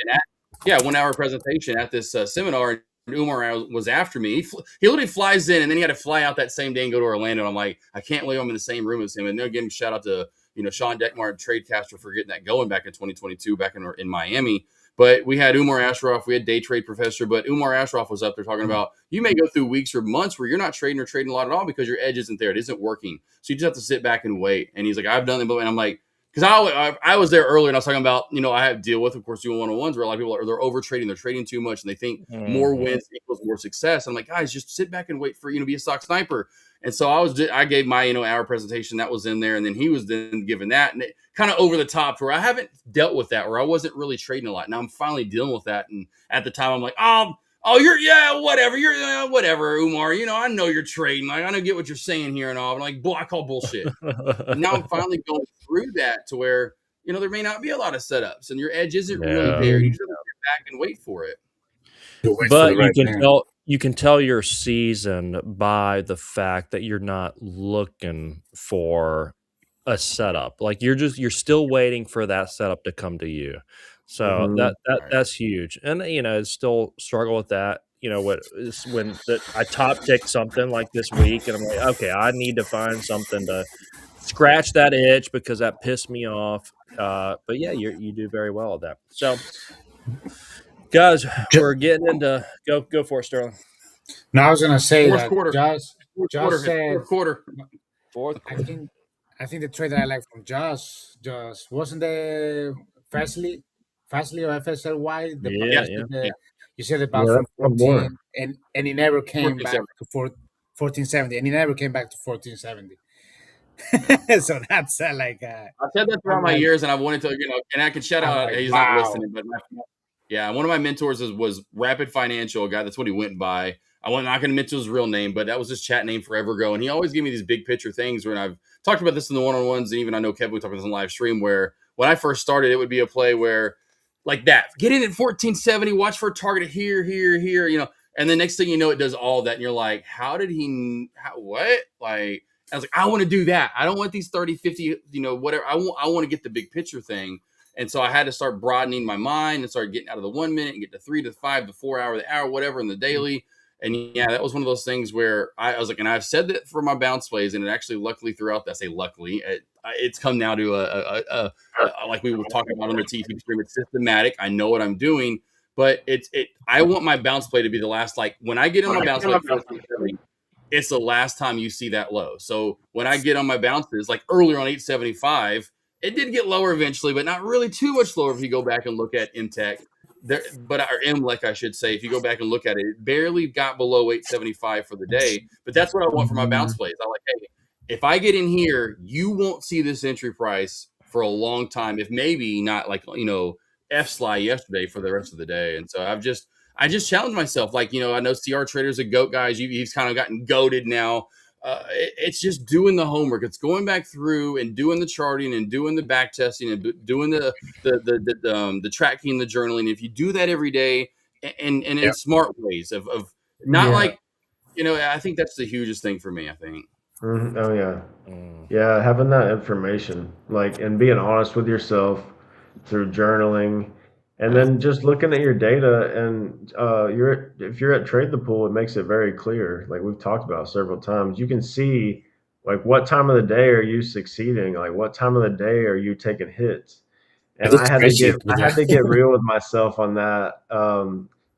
Speaker 8: 1 hour presentation at this seminar. Umar was after me. He literally flies in, and then he had to fly out that same day and go to Orlando. And I'm like, I can't believe I'm in the same room as him. And again, shout out to Sean Deckmar, Tradecaster, for getting that going back in 2022, back in Miami. But we had Umar Ashraf, we had Day Trade Professor, but Umar Ashraf was up there talking about you may go through weeks or months where you're not trading or trading a lot at all because your edge isn't there. It isn't working. So you just have to sit back and wait. And he's like, I've done it. And I'm like, because I was there earlier and I was talking about, I have to deal with, of course, doing one-on-ones where a lot of people they're over trading, they're trading too much, and they think more wins equals more success. I'm like, guys, just sit back and wait for, be a stock sniper. And so I gave my, hour presentation that was in there. And then he was then giving that, and it kind of over the top where I haven't dealt with that, where I wasn't really trading a lot. Now I'm finally dealing with that. And at the time I'm like, whatever. You're whatever, Umar. I know you're trading. Like, I don't get what you're saying here and all. I'm like, I call bullshit. And now I'm finally going through that to where, there may not be a lot of setups and your edge isn't really there. You just have to sit back and wait for it.
Speaker 5: But you can tell you can tell you're seasoned by the fact that you're not looking for a setup. Like you're still waiting for that setup to come to you. So
Speaker 6: Hmm.
Speaker 8: Right.
Speaker 5: that's huge. And still struggle with that. I top tick something like this week and I'm like, okay, I need to find something to scratch that itch because that pissed me off. But yeah, you do very well at that. So guys,
Speaker 7: Ju-
Speaker 5: we're getting into go for it, Sterling.
Speaker 7: Now I was gonna say
Speaker 8: Fourth
Speaker 7: that
Speaker 8: quarter. Fourth
Speaker 7: Josh
Speaker 8: quarter.
Speaker 7: said
Speaker 8: Fourth quarter.
Speaker 5: Fourth
Speaker 7: I
Speaker 5: quarter.
Speaker 7: think the trade that I like from Josh wasn't the Fastly or FSLY
Speaker 5: Yeah,
Speaker 8: Yeah.
Speaker 5: yeah.
Speaker 7: you said the
Speaker 6: Yeah,
Speaker 7: bounce from
Speaker 6: that's one more.
Speaker 7: 14 and he never came back
Speaker 8: 1470.
Speaker 7: to 1470 and he never came back to 1470. So that's
Speaker 8: I've said that throughout
Speaker 7: I'm
Speaker 8: my
Speaker 7: like
Speaker 8: years, and I've wanted to, and I can shout
Speaker 7: I'm
Speaker 8: out.
Speaker 7: like
Speaker 8: He's not
Speaker 7: wow.
Speaker 8: listening, but yeah, one of my mentors was Rapid Financial, a guy. That's what he went by. I wasn't not going to mention his real name, but that was his chat name forever ago. And he always gave me these big picture things. When I've talked about this in the one-on-ones, and even I know Kevin, we talked about this in live stream. Where when I first started, it would be a play where like that, get in at 1470, watch for a target here, here, and the next thing you know, it does all that, and you're like, how did he? What? Like, I was like, I want to do that. I don't want these 30, 50, whatever. I want to get the big picture thing. And so I had to start broadening my mind and start getting out of the 1 minute and get to 3 to 5 to 4 hour, the hour, whatever in the daily. And yeah, that was one of those things where I was like, and I've said that for my bounce plays, and it actually, luckily, throughout that, I say luckily, it's come now to a like we were talking about on the TV stream. It's systematic. I know what I'm doing, but I want my bounce play to be the last. Like when I get on my bounce play, it's the last time you see that low. So when I get on my bounces, like earlier on 875, it did get lower eventually, but not really too much lower if you go back and look at MTech. Or MLEC, I should say. If you go back and look at it, it barely got below 875 for the day. But that's what I want for my bounce plays. I'm like, hey, if I get in here, you won't see this entry price for a long time. If maybe not like, F-Sly yesterday for the rest of the day. And so I just challenged myself. Like, I know CR Trader's a GOAT guy. He's kind of gotten goated now. It's just doing the homework. It's going back through and doing the charting and doing the back testing and doing the tracking, the journaling. If you do that every day and in smart ways of not like, I think that's the hugest thing for me, I think.
Speaker 6: Mhm. Oh yeah, yeah. Having that information, like, and being honest with yourself through journaling, and then just looking at your data. And if you're at Trade the Pool, it makes it very clear. Like we've talked about several times, you can see like what time of the day are you succeeding, like what time of the day are you taking hits. And
Speaker 7: It's crazy.
Speaker 6: I had to get real with myself on that.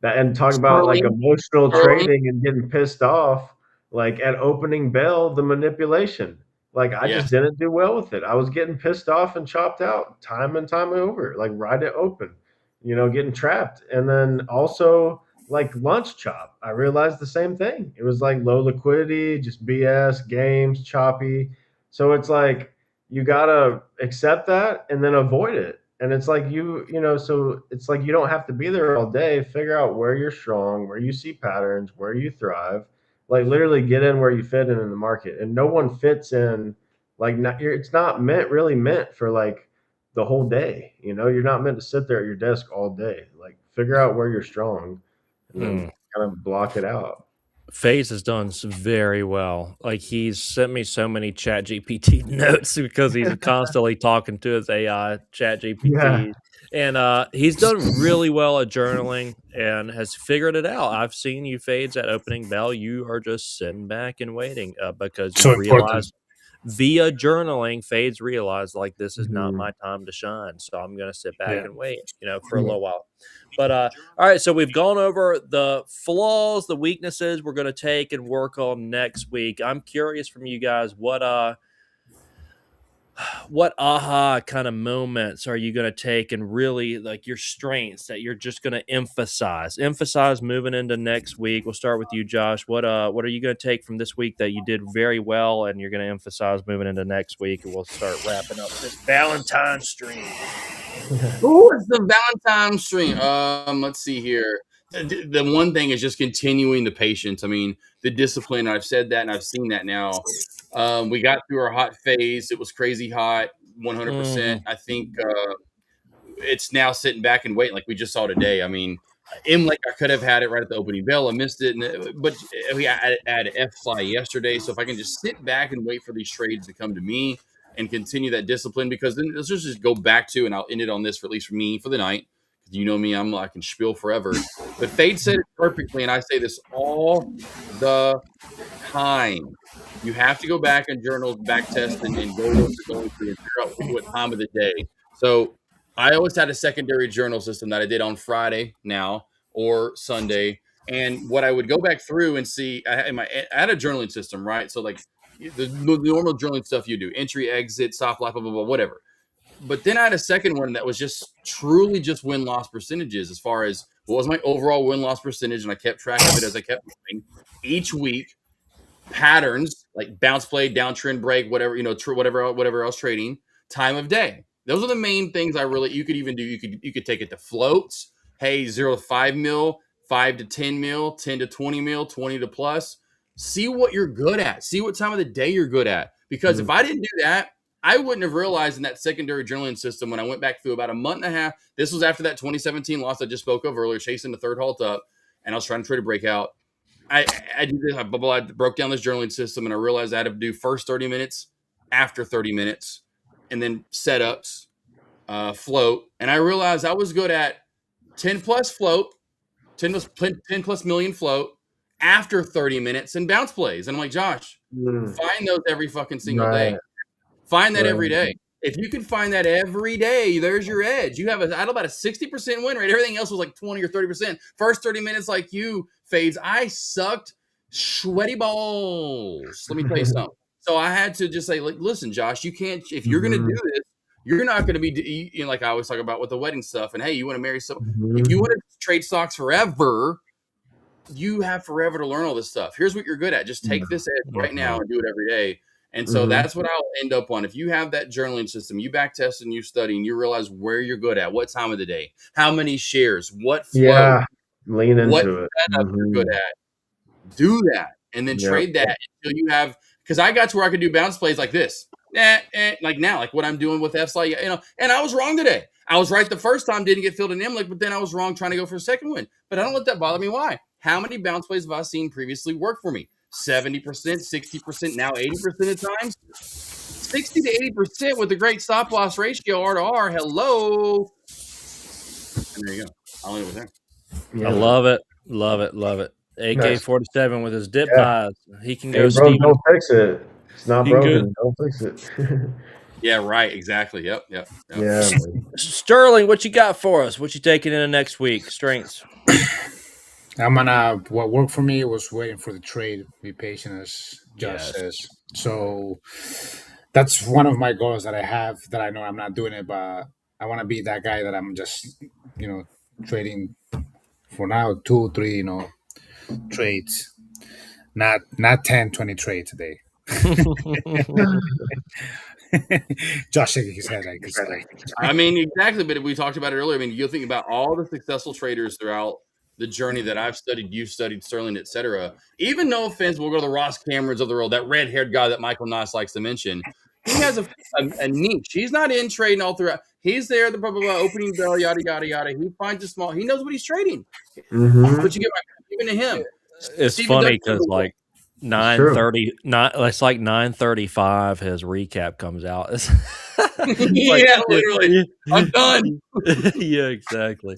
Speaker 6: And talk about like emotional trading and getting pissed off, like at opening bell, the manipulation. Like I just didn't do well with it. I was getting pissed off and chopped out time and time over, like right at open, getting trapped. And then also like lunch chop, I realized the same thing. It was like low liquidity, just BS, games, choppy. So it's like you gotta accept that and then avoid it. And it's like so it's like you don't have to be there all day. Figure out where you're strong, where you see patterns, where you thrive. Like literally get in where you fit in the market. And no one fits in like it's not really meant for like the whole day. You're not meant to sit there at your desk all day. Like figure out where you're strong and then kind of block it out.
Speaker 5: FaZe has done very well. Like he's sent me so many Chat GPT notes because he's constantly talking to his AI Chat GPT. And he's done really well at journaling and has figured it out. I've seen you fades at opening bell. You are just sitting back and waiting because you realize via journaling, fades realize like this is not my time to shine. So I'm going to sit back and wait, for a little while. But all right, so we've gone over the flaws, the weaknesses we're going to take and work on next week. I'm curious from you guys what aha kind of moments are you going to take and really like your strengths that you're just going to emphasize moving into next week. We'll start with you, Josh. What are you going to take from this week that you did very well and you're going to emphasize moving into next week, and we'll start wrapping up this Valentine's stream.
Speaker 8: Oh, it's the Valentine's stream. Let's see here. The one thing is just continuing the patience. I mean, the discipline. I've said that and I've seen that now. We got through our hot phase. It was crazy hot, 100%. I think it's now sitting back and waiting, like we just saw today. I mean, Imlek, I could have had it right at the opening bell. I missed it, but we had F-Fly yesterday. So if I can just sit back and wait for these trades to come to me and continue that discipline, because then let's just go back to, and I'll end it on this, for at least for me, for the night. You know me, I can spiel forever. But Fade said it perfectly, and I say this all the time. You have to go back and journal, back test, and go what you're going through and figure out what time of the day. So I always had a secondary journal system that I did on Friday now or Sunday. And what I would go back through and see, I had a journaling system, right? So like the normal journaling stuff you do, entry, exit, stop, blah, blah, blah, blah, whatever. But then I had a second one that was just truly just win-loss percentages, as far as what was my overall win-loss percentage, and I kept track of it as I kept going each week. Patterns like bounce play, downtrend break, whatever, whatever else trading, time of day. Those are the main things you could even do. You could take it to floats. Hey, 0 to 5 mil, 5 to 10 mil, 10 to 20 mil, 20 to plus. See what you're good at. See what time of the day you're good at. Because if I didn't do that, I wouldn't have realized in that secondary journaling system when I went back through about a month and a half. This was after that 2017 loss I just spoke of earlier, chasing the third halt up, and I was trying to trade a breakout. I did this. I broke down this journaling system, and I realized I had to do first 30 minutes, after 30 minutes, and then setups, float. And I realized I was good at 10 plus float, 10 plus million float after 30 minutes, and bounce plays. And I'm like, Josh, find those every fucking single day. Find that every day. If you can find that every day, there's your edge. I had about a 60% win rate. Everything else was like 20 or 30%. First 30 minutes, like you, Fades, I sucked sweaty balls. Let me tell you something. So I had to just say, like, listen, Josh, you can't, if you're going to do this, you're not going to be, like I always talk about with the wedding stuff. And hey, you want to marry someone, if you want to trade stocks forever, you have forever to learn all this stuff. Here's what you're good at. Just take this edge right now and do it every day. And so that's what I'll end up on. If you have that journaling system, you back test and you study, and you realize where you're good at, what time of the day, how many shares, what flow,
Speaker 6: lean into
Speaker 8: what
Speaker 6: it.
Speaker 8: setup you're good at. Do that, and then trade that until you have. Because I got to where I could do bounce plays like this, like now, like what I'm doing with F-Slide, And I was wrong today. I was right the first time, didn't get filled in Imlek, but then I was wrong trying to go for a second win. But I don't let that bother me. Why? How many bounce plays have I seen previously work for me? 70%, 60%, now 80% of times. 60 to 80% with a great stop loss ratio, R to R. Hello. And there you go. I'll leave it there.
Speaker 5: I love it. Love it. Love it. AK-47 with his dip buys. He can go.
Speaker 6: Hey, bro, don't fix it. It's not broken. Don't fix it.
Speaker 8: Yeah, right. Exactly. Yep.
Speaker 6: Yeah.
Speaker 5: Sterling, what you got for us? What you taking into next week? Strengths.
Speaker 7: What worked for me was waiting for the trade, be patient, as Josh says. So that's one of my goals that I have, that I know I'm not doing it, but I want to be that guy that I'm just, trading for now 2, 3, trades, not 10, 20 trades a day. Josh shaking his head like this.
Speaker 8: I mean, exactly. But we talked about it earlier. I mean, you'll think about all the successful traders throughout the journey that I've studied, you've studied, Sterling, etc. Even, no offense, we'll go to the Ross Camerons of the world, that red-haired guy that Michael Noss likes to mention. He has a niche. He's not in trading all throughout. He's there, the blah, blah, blah, opening bell, yada, yada, yada. He finds a small. He knows what he's trading. But you get even to him.
Speaker 5: It's
Speaker 8: Stephen
Speaker 5: funny because like 9:30, it's like 9:35. His recap comes out. It's
Speaker 8: yeah, literally. I'm done.
Speaker 5: Yeah, exactly.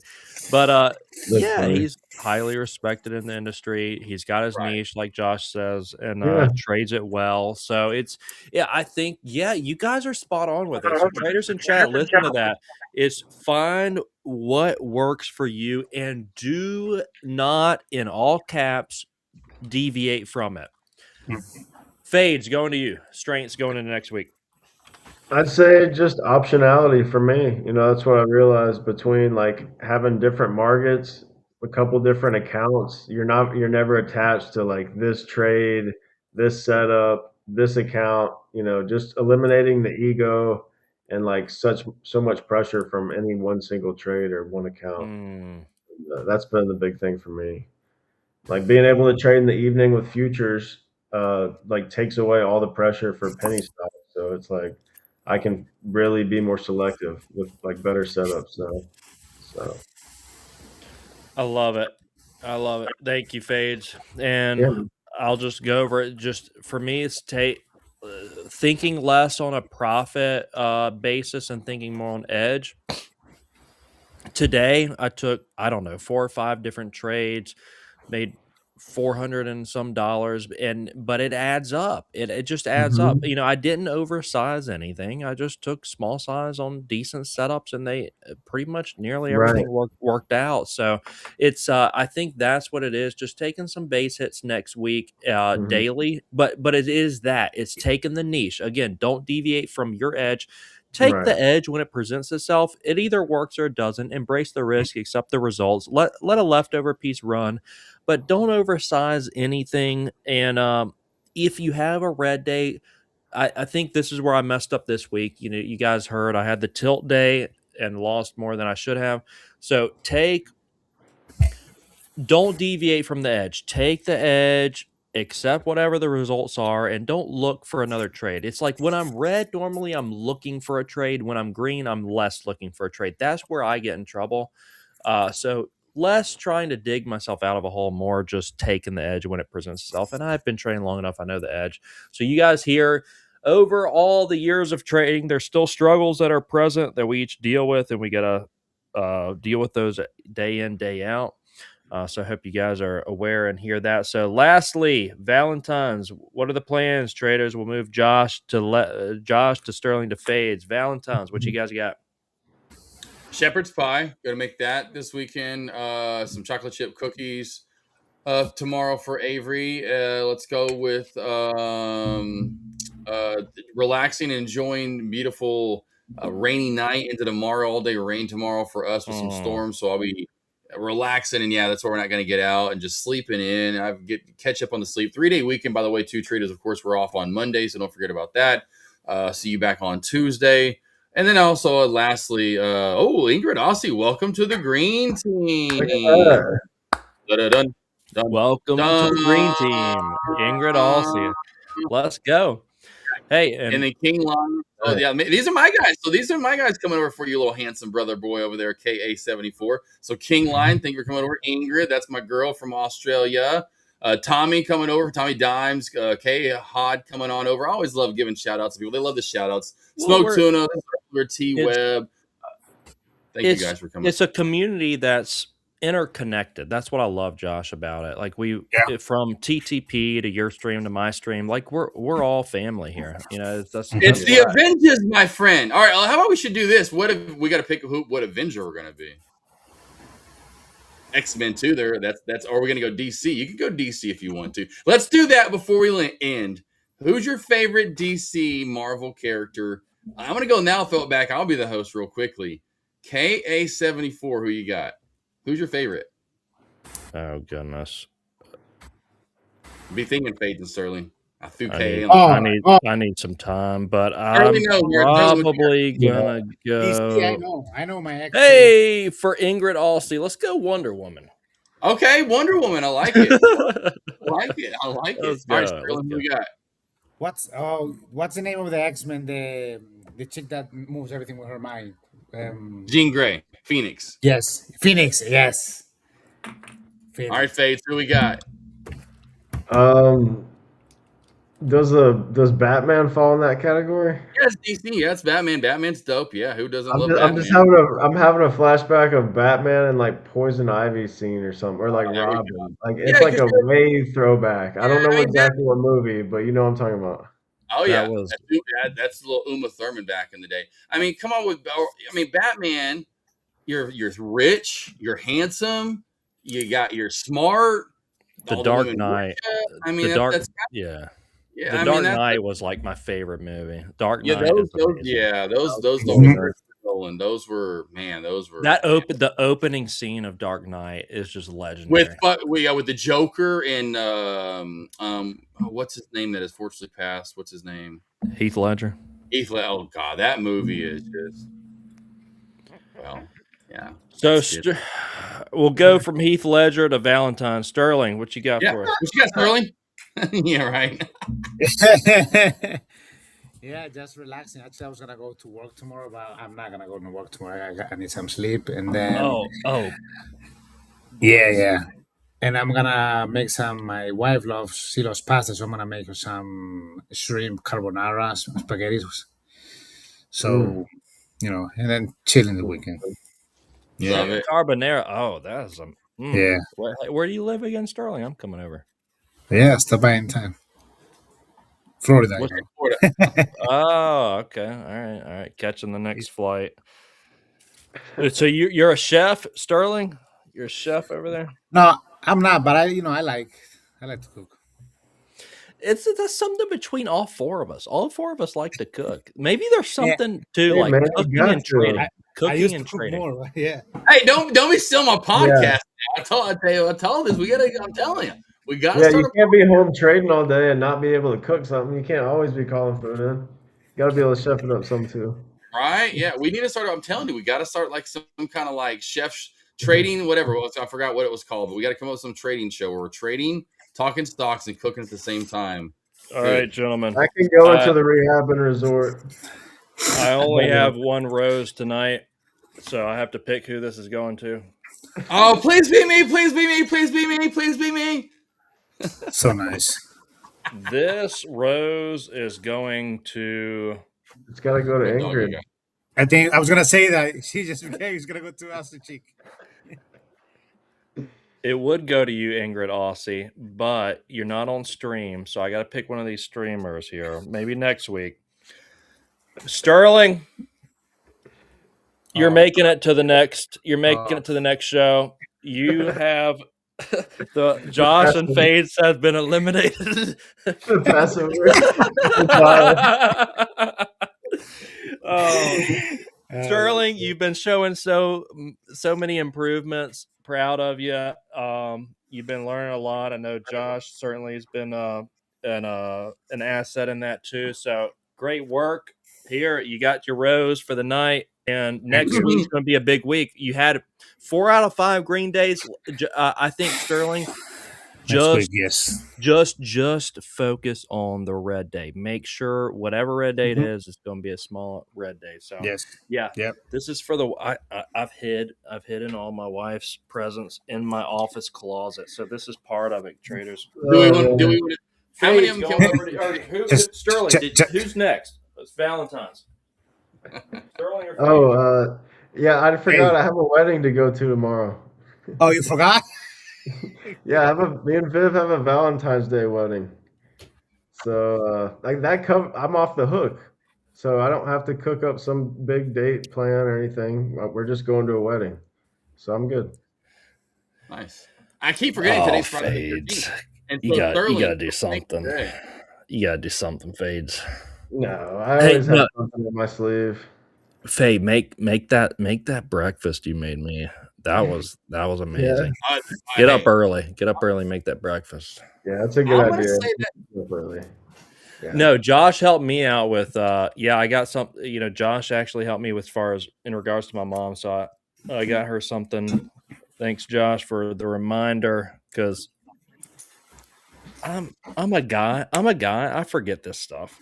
Speaker 5: But he's highly respected in the industry. He's got his niche, like Josh says, and trades it well. So I think you guys are spot on with it. So traders in chat, listen to that. It's find what works for you and do not, in all caps, deviate from it. Fades, going to you. Strengths going into next week.
Speaker 6: I'd say just optionality for me. That's what I realized between like having different markets, a couple different accounts. You're never attached to like this trade, this setup, this account. Just eliminating the ego and like so much pressure from any one single trade or one account. That's been the big thing for me. Like being able to trade in the evening with futures, like takes away all the pressure for penny stocks. So it's like I can really be more selective with like better setups now. So
Speaker 5: I love it. I love it. Thank you, Fades. And
Speaker 6: Yeah.
Speaker 5: I'll just go over it. Just for me, it's thinking less on a profit basis and thinking more on edge. Today, I took, I don't know, 4 or 5 different trades, made 400 and some dollars, but it adds up. It just adds up.
Speaker 6: Mhm.
Speaker 5: I didn't oversize anything. I just took small size on decent setups, and they pretty much nearly
Speaker 6: Right.
Speaker 5: everything worked out. So it's I think that's what it is. Just taking some base hits next week
Speaker 6: Mhm.
Speaker 5: daily, but it is that it's taking the niche again. Don't deviate from your edge. Take
Speaker 6: Right.
Speaker 5: the edge when it presents itself. It either works or it doesn't. Embrace the risk, accept the results. Let a leftover piece run, but don't oversize anything. And if you have a red day, I think this is where I messed up this week. You guys heard I had the tilt day and lost more than I should have. So don't deviate from the edge. Take the edge, accept whatever the results are, and don't look for another trade. It's like when I'm red, normally I'm looking for a trade. When I'm green, I'm less looking for a trade. That's where I get in trouble. So less trying to dig myself out of a hole, more just taking the edge when it presents itself. And I've been trading long enough. I know the edge. So you guys here, over all the years of trading, there's still struggles that are present that we each deal with, and we got to deal with those day in, day out. So I hope you guys are aware and hear that. So lastly, Valentine's. What are the plans, traders? We'll move Josh to Sterling to Fades. Valentine's. What you guys got?
Speaker 8: Shepherd's pie. Gonna make that this weekend. Some chocolate chip cookies. Tomorrow for Avery. Let's go with relaxing and enjoying beautiful rainy night into tomorrow. All day rain tomorrow for us with some storms. So I'll be relaxing, and yeah, that's why we're not going to get out and just sleeping in. I catch up on the sleep. 3-day weekend, by the way. 2 traders, of course, we're off on Monday, so don't forget about that. See you back on Tuesday. And then also, lastly, Ingrid Aussie, welcome to the green team. Dun-dun-dun.
Speaker 5: Welcome to the green team, Ingrid Aussie. Let's go. Hey,
Speaker 8: and then King Lion. Oh yeah, these are my guys. So these are my guys coming over for you, little handsome brother boy over there, KA74. So King Lion, thank you for coming over. Ingrid, that's my girl from Australia. Tommy coming over, Tommy Dimes, K Hod coming on over. I always love giving shout outs to people. They love the shout outs. Smoke Tuna, T Web. Thank you guys for coming.
Speaker 5: It's a community that's interconnected. That's what I love, Josh, about it. Like from TTP to your stream to my stream, like we're all family here. It's
Speaker 8: the Avengers, my friend. All right, how about we should do this? What if we got to pick what Avenger we're gonna be? X-Men 2 there. That's or we're gonna go DC. You can go DC if you want to. Let's do that before we end. Who's your favorite DC Marvel character? I'm gonna go now, throw it back. I'll be the host real quickly. KA74, who you got? Who's your favorite?
Speaker 5: Oh goodness.
Speaker 8: Be thinking Fades and Sterling. I threw
Speaker 5: KA. I need some time, but I'm probably gonna go.
Speaker 7: DC, I know my ex.
Speaker 5: Hey, for Ingrid Aussie, let's go Wonder Woman.
Speaker 8: Okay, Wonder Woman. I like it. I like it. All right, Sterling, who we got?
Speaker 7: What's the name of the X-Men? The chick that moves everything with her mind.
Speaker 8: Jean Grey, Phoenix.
Speaker 7: Yes, Phoenix. Yes.
Speaker 8: Phoenix. All right, Fades, who we got?
Speaker 6: Does Batman fall in that category?
Speaker 8: Yes, DC. Yes, Batman. Batman's dope. Yeah, who doesn't love Batman?
Speaker 6: I'm having a flashback of Batman and like Poison Ivy scene or something, or like Robin. Like it's like a way throwback. I don't know exactly what movie, but you know what I'm talking about.
Speaker 8: Oh yeah, that's a little Uma Thurman back in the day. I mean, come on Batman. You're rich. You're handsome. You're smart.
Speaker 5: The Dark Knight. I mean, yeah. The Dark Knight was like my favorite movie. Dark Knight.
Speaker 8: Those were
Speaker 5: the opening scene of Dark Knight is just legendary.
Speaker 8: With the Joker and what's his name that has fortunately passed? What's his name?
Speaker 5: Heath Ledger.
Speaker 8: Oh God, that movie is just yeah.
Speaker 5: So we'll go from Heath Ledger to Valentine. Sterling, what you got for us?
Speaker 8: What you got, Sterling? Yeah, right.
Speaker 7: Yeah, just relaxing. Actually, I was gonna go to work tomorrow, but I'm not gonna go to work tomorrow. I need some sleep, and then Yeah. And I'm gonna make some. My wife she loves pasta, so I'm gonna make her some shrimp carbonara, some spaghetti.
Speaker 6: Mm.
Speaker 7: So and then chill in the weekend. Yeah,
Speaker 8: Love
Speaker 5: Shrimp
Speaker 8: it.
Speaker 5: carbonara. Oh, that is a.
Speaker 7: yeah,
Speaker 5: Where do you live again, Sterling? I'm coming over.
Speaker 7: yeah. Stop by anytime. Florida,
Speaker 5: What's
Speaker 8: Florida.
Speaker 5: Oh, okay. All right. Catching the next flight. So you're a chef, Sterling? You're a chef over there?
Speaker 7: No, I'm not, but I like to cook.
Speaker 5: That's something between all four of us. All four of us like to cook. Maybe there's
Speaker 7: Yeah,
Speaker 5: something to
Speaker 6: Hey
Speaker 5: like
Speaker 6: man, you
Speaker 5: cooking
Speaker 6: got
Speaker 5: and
Speaker 6: to.
Speaker 5: trading.
Speaker 7: I
Speaker 5: Cooking
Speaker 7: used to
Speaker 5: and
Speaker 7: cook
Speaker 5: trading.
Speaker 7: more. Yeah.
Speaker 8: Hey, don't be stealing my
Speaker 6: Yeah.
Speaker 8: podcast. I told this. I'm telling you, we gotta
Speaker 6: Yeah,
Speaker 8: start
Speaker 6: you
Speaker 8: a
Speaker 6: can't be home trading all day and not be able to cook something. You can't always be calling food in. You got to be able to chef it up some too.
Speaker 8: right? Yeah, we need to start. I'm telling you, we got to start like some kind of like chef trading, whatever. I forgot what it was called, but we got to come up with some trading show where we're trading, talking stocks, and cooking at the same time.
Speaker 5: All
Speaker 8: Dude.
Speaker 5: right, gentlemen.
Speaker 6: I can go into the rehab and resort.
Speaker 5: I only have one rose tonight, so I have to pick who this is going to.
Speaker 8: Oh, please be me! Please be me! Please be me! Please be me!
Speaker 7: So nice.
Speaker 5: This rose is going to.
Speaker 6: It's got to go to
Speaker 8: What dog you
Speaker 6: Ingrid.
Speaker 8: got?
Speaker 7: I think I was gonna say that she just he's gonna go to Astro Cheek.
Speaker 5: It would go to you, Ingrid Aussie, but you're not on stream, so I got to pick one of these streamers here. Maybe next week. Sterling, you're making it to the next. You're making it to the next show. You have the Josh and Fades has been eliminated.
Speaker 6: Passive.
Speaker 5: Sterling, you've been showing so many improvements. Proud of you. You've been learning a lot. I know Josh certainly has been an asset in that too. So great work here. You got your rose for the night, and next week's going to be a big week. You had 4 out of 5 green days. I think Sterling.
Speaker 7: Next week, yes.
Speaker 5: Just focus on the red day. Make sure whatever red day it is, it's going to be a small red day. So
Speaker 7: Yes.
Speaker 5: yeah,
Speaker 7: Yep.
Speaker 5: this is for the. I've hidden all my wife's presents in my office closet. So this is part of it, traders.
Speaker 8: Do we want? How many of them can
Speaker 5: Sterling? Who's next? It's Valentine's. Sterling or
Speaker 6: Oh, yeah, I forgot. I have a wedding to go to tomorrow.
Speaker 7: Oh, you forgot?
Speaker 6: Yeah, me and Viv have a Valentine's Day wedding. So like that I'm off the hook. So I don't have to cook up some big date plan or anything. We're just going to a wedding. So I'm good.
Speaker 8: Nice. I keep forgetting today's Friday.
Speaker 5: Fades.
Speaker 8: And
Speaker 5: You
Speaker 8: so
Speaker 5: got
Speaker 8: Sterling,
Speaker 5: to do something. You got to do something, Fades.
Speaker 6: No, I always have something in my sleeve.
Speaker 5: Fade, make that breakfast you made me. That was amazing.
Speaker 6: Yeah.
Speaker 5: Get up early. Get up early. Make that breakfast.
Speaker 6: Yeah, that's a good
Speaker 8: I'm
Speaker 6: idea.
Speaker 8: gonna say that.
Speaker 6: Get up early. Yeah.
Speaker 5: No, Josh helped me out with. I got some. Josh actually helped me with far as in regards to my mom. So I got her something. Thanks, Josh, for the reminder. Because I'm a guy. I forget this stuff.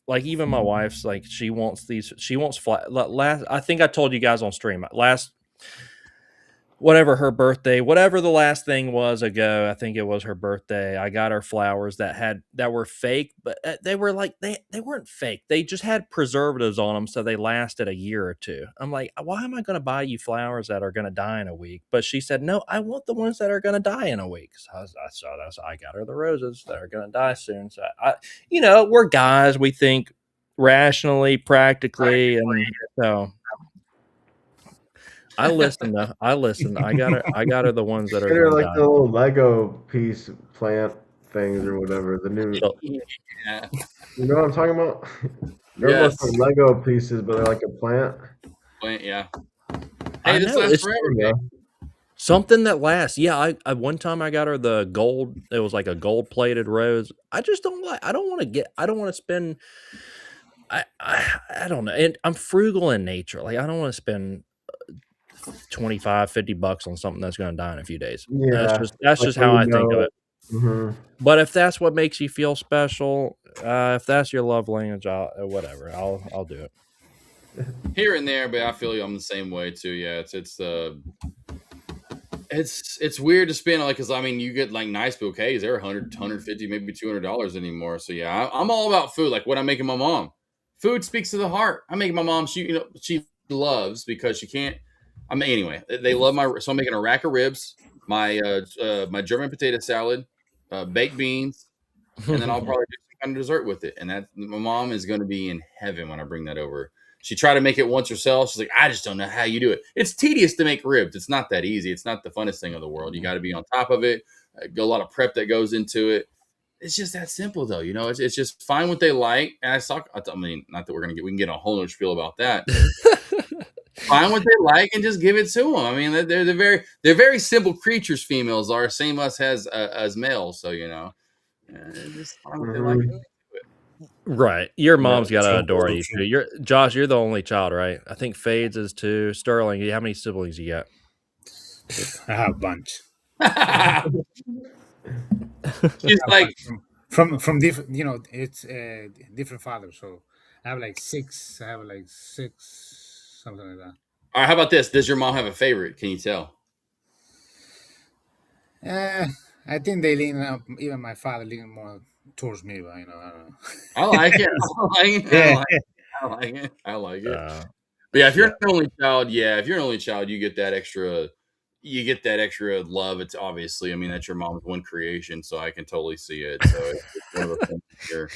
Speaker 5: Like even my wife's like she wants these. She wants last. I think I told you guys on stream last. Whatever her birthday, whatever the last thing was ago, I think it was her birthday. I got her flowers that were fake, but they were like they weren't fake. They just had preservatives on them, so they lasted a year or two. I'm like, why am I going to buy you flowers that are going to die in a week? But she said, no, I want the ones that are going to die in a week. So I got her the roses that are going to die soon. So we're guys. We think rationally, practically, and so. I listened. I got her the ones that are
Speaker 6: They're like
Speaker 5: die.
Speaker 6: the little Lego piece plant things or whatever. The new,
Speaker 8: Yeah.
Speaker 6: you know what I'm talking about? They're almost like Lego pieces, but they're like a plant.
Speaker 8: Yeah.
Speaker 5: I
Speaker 8: Hey, this
Speaker 5: know,
Speaker 8: lasts forever.
Speaker 6: Yeah.
Speaker 5: Something that lasts. Yeah, I one time I got her the gold. It was like a gold plated rose. I just don't like. I don't want to spend. I don't know. And I'm frugal in nature. Like I don't want to spend $25-$50 on something that's going to die in a few days.
Speaker 6: Yeah,
Speaker 5: That's just how I think of it.
Speaker 6: Mm-hmm.
Speaker 5: But if that's what makes you feel special, if that's your love language, whatever. I'll do it.
Speaker 8: Here and there, but I feel I'm the same way too. Yeah, it's It's weird to spend like, because I mean, you get like nice bouquets. They're 150, maybe $200 anymore. So yeah, I'm all about food. Like what I'm making my mom. Food speaks to the heart. I'm making my mom. She loves because she can't. I mean, anyway, they love my. So I'm making a rack of ribs, my German potato salad, baked beans, and then I'll probably do some kind of dessert with it. And that my mom is going to be in heaven when I bring that over. She tried to make it once herself. She's like, I just don't know how you do it. It's tedious to make ribs. It's not that easy. It's not the funnest thing of the world. You got to be on top of it. A lot of prep that goes into it. It's just that simple, though. You know, it's just find what they like. And I mean, not that we can get a whole other spiel about that. Find what they like and just give it to them. I mean, they're very simple creatures. Females are, same us as males. So you know, just find what they like.
Speaker 5: Right. Your mom's got to
Speaker 7: so
Speaker 5: adore
Speaker 7: so
Speaker 5: you
Speaker 7: true.
Speaker 5: too. Josh, you're the only child, right? I think Fades is 2. Sterling, how many siblings you got?
Speaker 7: I have a bunch.
Speaker 8: She's like,
Speaker 7: From different, it's different fathers. So I have like 6. I have like 6, something like that.
Speaker 8: all right, how about this? Does your mom have a favorite? Can you tell?
Speaker 7: I think they lean up. Even my father lean more towards me, but I don't know.
Speaker 8: I like it. I like it.
Speaker 7: Yeah.
Speaker 8: I like it. I like it.
Speaker 5: Uh,
Speaker 8: But yeah, if you're
Speaker 5: yeah.
Speaker 8: an only child, if you're an only child, you get that extra love. It's obviously, I mean, that's your mom's one creation, so I can totally see it. So it's one of the things here.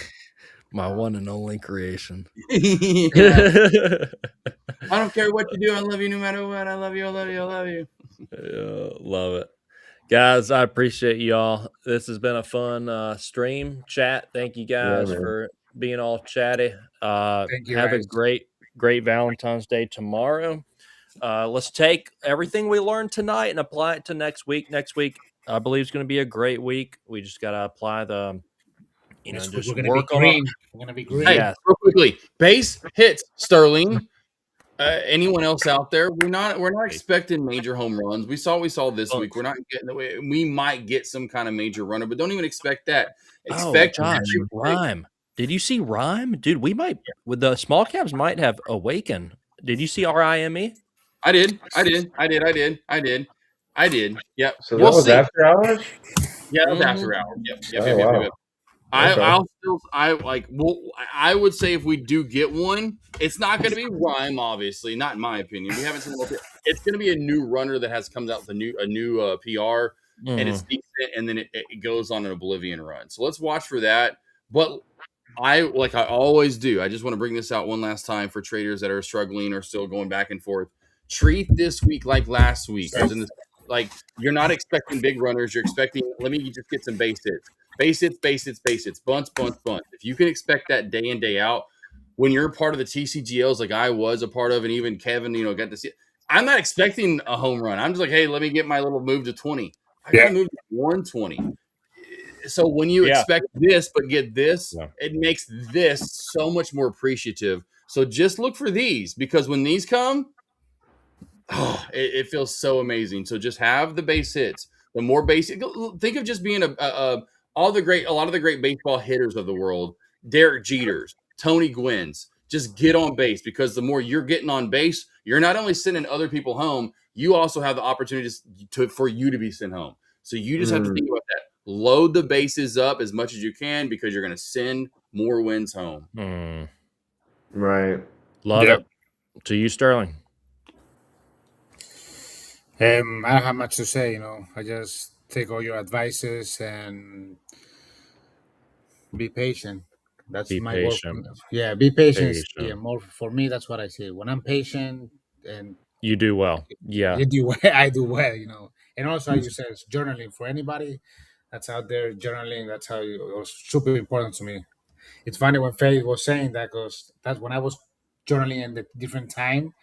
Speaker 5: My one and only creation.
Speaker 8: Yeah. I don't care what you do. I love you no matter what. I love you. I love you. I love you.
Speaker 5: Love it. Guys, I appreciate y'all. This has been a fun stream chat. Thank you guys
Speaker 6: man.
Speaker 5: for being all chatty.
Speaker 7: Thank you,
Speaker 5: Have a
Speaker 7: guys.
Speaker 5: great Valentine's Day tomorrow. Let's take everything we learned tonight and apply it to next week. Next week, I believe, is going to be a great week. We just got to apply the,
Speaker 7: Next week
Speaker 5: just
Speaker 7: we're gonna
Speaker 5: work
Speaker 7: be
Speaker 5: on
Speaker 7: green. We're gonna be green.
Speaker 8: Hey,
Speaker 5: Yes.
Speaker 8: real quickly, base hits, Sterling. Anyone else out there? We're not expecting major home runs. We saw this
Speaker 5: Oh.
Speaker 8: week. We're not getting. We might get some kind of major runner, but don't even expect that.
Speaker 5: Oh,
Speaker 8: Expect
Speaker 5: Josh, Rhyme. Did you see Rhyme? Dude, we might, with the small caps, might have awakened. Did you see RIME?
Speaker 8: I did. Yep.
Speaker 6: So
Speaker 8: We'll
Speaker 6: that was
Speaker 8: see.
Speaker 6: after hours?
Speaker 8: Yeah, that was after hours. Yep.
Speaker 6: Oh, wow.
Speaker 8: I would say if we do get one, it's not going to be Rhyme, obviously, not in my opinion. We haven't seen one. It's going to be a new runner that comes out with a new PR, and it's decent, and then it goes on an Oblivion run. So let's watch for that. But I always do. I just want to bring this out one last time for traders that are struggling or still going back and forth. Treat this week like last week. Like you're not expecting big runners. You're expecting. Let me just get some base hits, bunts. If you can expect that day in day out, when you're a part of the TCGLs like I was a part of, and even Kevin, got to see it. I'm not expecting a home run. I'm just like, hey, let me get my little move to 20. I got to move to 120. So when you expect this but get this, it makes this so much more appreciative. So just look for these, because when these come, it feels so amazing. So just have the base hits. The more basic, think of just being a lot of the great baseball hitters of the world, Derek Jeters, Tony Gwynn's. Just get on base, because the more you're getting on base, you're not only sending other people home, you also have the opportunity for you to be sent home. So you just have to think about that. Load the bases up as much as you can, because you're going to send more wins home.
Speaker 6: Right.
Speaker 5: Love it. To you, Sterling.
Speaker 7: I don't have much to say. I just take all your advices and be patient. That's
Speaker 5: Be
Speaker 7: my
Speaker 5: patient.
Speaker 7: work. Yeah, be patient.
Speaker 5: Patient.
Speaker 7: More for me. That's what I say. When I'm patient, and
Speaker 5: You do well. Yeah.
Speaker 7: you do well, I do well. And also, as you said, it's journaling for anybody that's out there. Journaling. That's how it was super important to me. It's funny when Faye was saying that, because that's when I was journaling in the different time.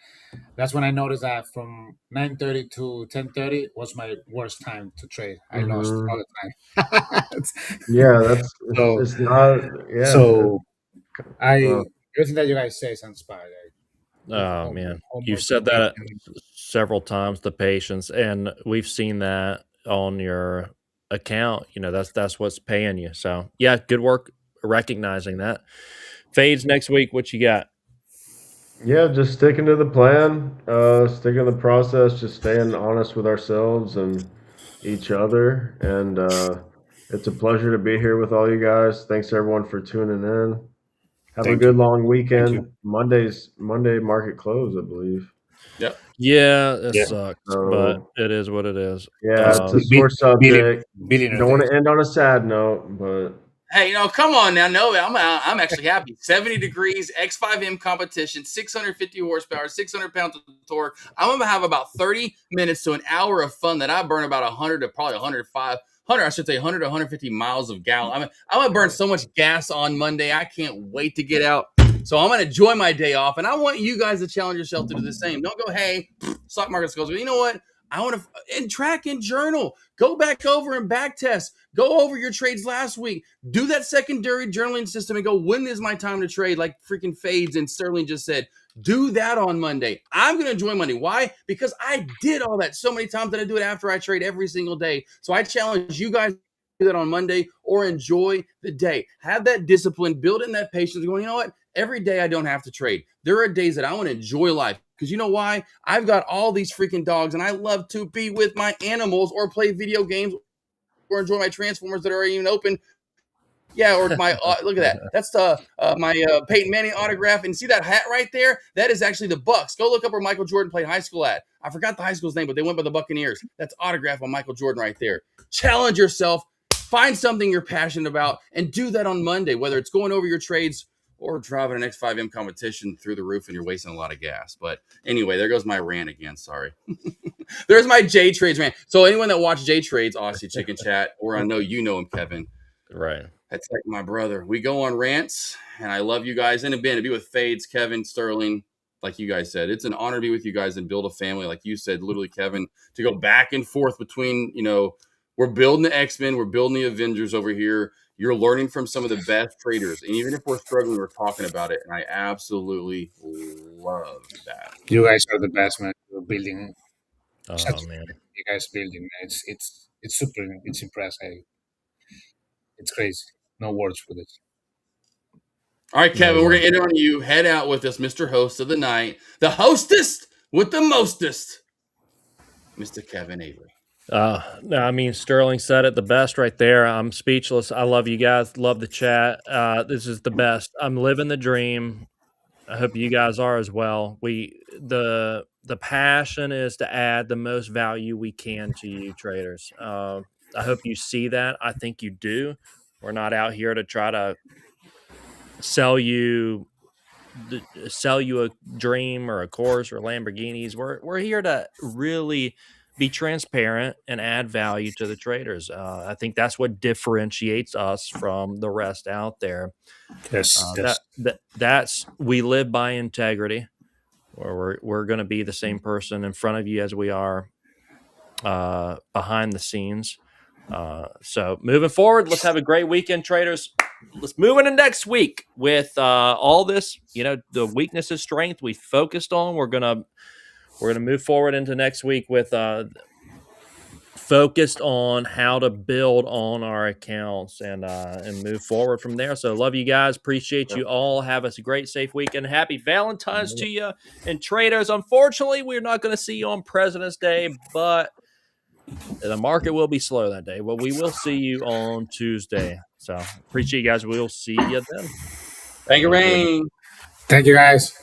Speaker 7: That's when I noticed that from 9:30 to 10:30 was my worst time to trade. I lost all the time.
Speaker 6: Yeah,
Speaker 7: So-
Speaker 6: it's not. Yeah.
Speaker 7: So everything that you guys say is inspired.
Speaker 5: Oh man, you've said that several times. The patience, and we've seen that on your account. That's what's paying you. So yeah, good work recognizing that. Fades next week. What you got?
Speaker 6: Yeah, just sticking to the plan, sticking to the process, just staying honest with ourselves and each other. And it's a pleasure to be here with all you guys. Thanks everyone for tuning in. Have a
Speaker 7: Thank you.
Speaker 6: good long
Speaker 7: Thank you.
Speaker 6: weekend. Monday market close, I believe.
Speaker 8: Yep.
Speaker 5: Yeah, it
Speaker 7: Yeah.
Speaker 5: sucks,
Speaker 6: So
Speaker 5: but it is what it is.
Speaker 6: yeah, it's a
Speaker 7: Bi-
Speaker 6: sore subject.
Speaker 7: Billionaire
Speaker 6: Don't want
Speaker 7: days.
Speaker 6: to end on a sad note, but
Speaker 8: Hey, come on now. No, I'm actually happy. 70 degrees, X5M competition, 650 horsepower, 600 pounds of torque. I'm going to have about 30 minutes to an hour of fun that I burn about 100 to probably 105, 100, I should say 100 to 150 miles of gallon. I'm going to burn so much gas on Monday. I can't wait to get out. So I'm going to enjoy my day off. And I want you guys to challenge yourself to do the same. Don't go, hey, stock market goes, you know what? I want to, and track and journal. Go back over and back test. Go over your trades last week. Do that secondary journaling system and go, when is my time to trade? Like freaking Fades and Sterling just said, do that on Monday. I'm going to enjoy Monday. Why? Because I did all that so many times that I do it after I trade every single day. So I challenge you guys to do that on Monday or enjoy the day. Have that discipline, build in that patience. Going, you know what? Every day I don't have to trade. There are days that I want to enjoy life. Because you know why? I've got all these freaking dogs and I love to be with my animals or play video games or enjoy my Transformers that are even open. Yeah, or my look at that. That's the my Peyton Manning autograph. And see that hat right there? That is actually the Bucks. Go look up where Michael Jordan played high school at. I forgot the high school's name, but they went by the Buccaneers. That's autograph on Michael Jordan right there. Challenge yourself. Find something you're passionate about and do that on Monday, whether it's going over your trades or driving an X5M competition through the roof and you're wasting a lot of gas. But anyway, there goes my rant again. Sorry. There's my J Trades rant. So anyone that watched J Trades, Aussie Chicken Chat, or I know you know him, Kevin.
Speaker 5: Right.
Speaker 8: That's like my brother. We go on rants, and I love you guys. And again, to be with Fades, Kevin, Sterling, like you guys said, it's an honor to be with you guys and build a family. Like you said, literally, Kevin, to go back and forth between, we're building the X-Men, we're building the Avengers over here. You're learning from some of the best traders. And even if we're struggling, we're talking about it. And I absolutely love that.
Speaker 7: You guys are the best, man. You're building.
Speaker 5: Oh man,
Speaker 7: You guys building. It's super. It's impressive. It's crazy. No words for this.
Speaker 8: All right, Kevin, we're going to end on you. Head out with us, Mr. Host of the Night, the hostess with the mostest, Mr. Kevin Avery.
Speaker 5: No, I mean, Sterling said it the best right there. I'm speechless. I love you guys. Love the chat. This is the best. I'm living the dream. I hope you guys are as well. The passion is to add the most value we can to you traders. I hope you see that. I think you do. We're not out here to try to sell you a dream or a course or Lamborghinis. We're here to really be transparent and add value to the traders. I think that's what differentiates us from the rest out there.
Speaker 7: Yes.
Speaker 5: That's we live by integrity, or we're going to be the same person in front of you as we are behind the scenes. So moving forward, let's have a great weekend, traders. Let's move into next week with all this, the weaknesses, strength we focused on. We're gonna move forward into next week with focused on how to build on our accounts and move forward from there. So love you guys. Appreciate you all. Have us a great, safe weekend. Happy Valentine's to you. And traders, unfortunately, we're not going to see you on President's Day, but the market will be slow that day. Well, we will see you on Tuesday. So appreciate you guys. We'll see you then.
Speaker 8: Thank you, Rain.
Speaker 7: Thank you, guys.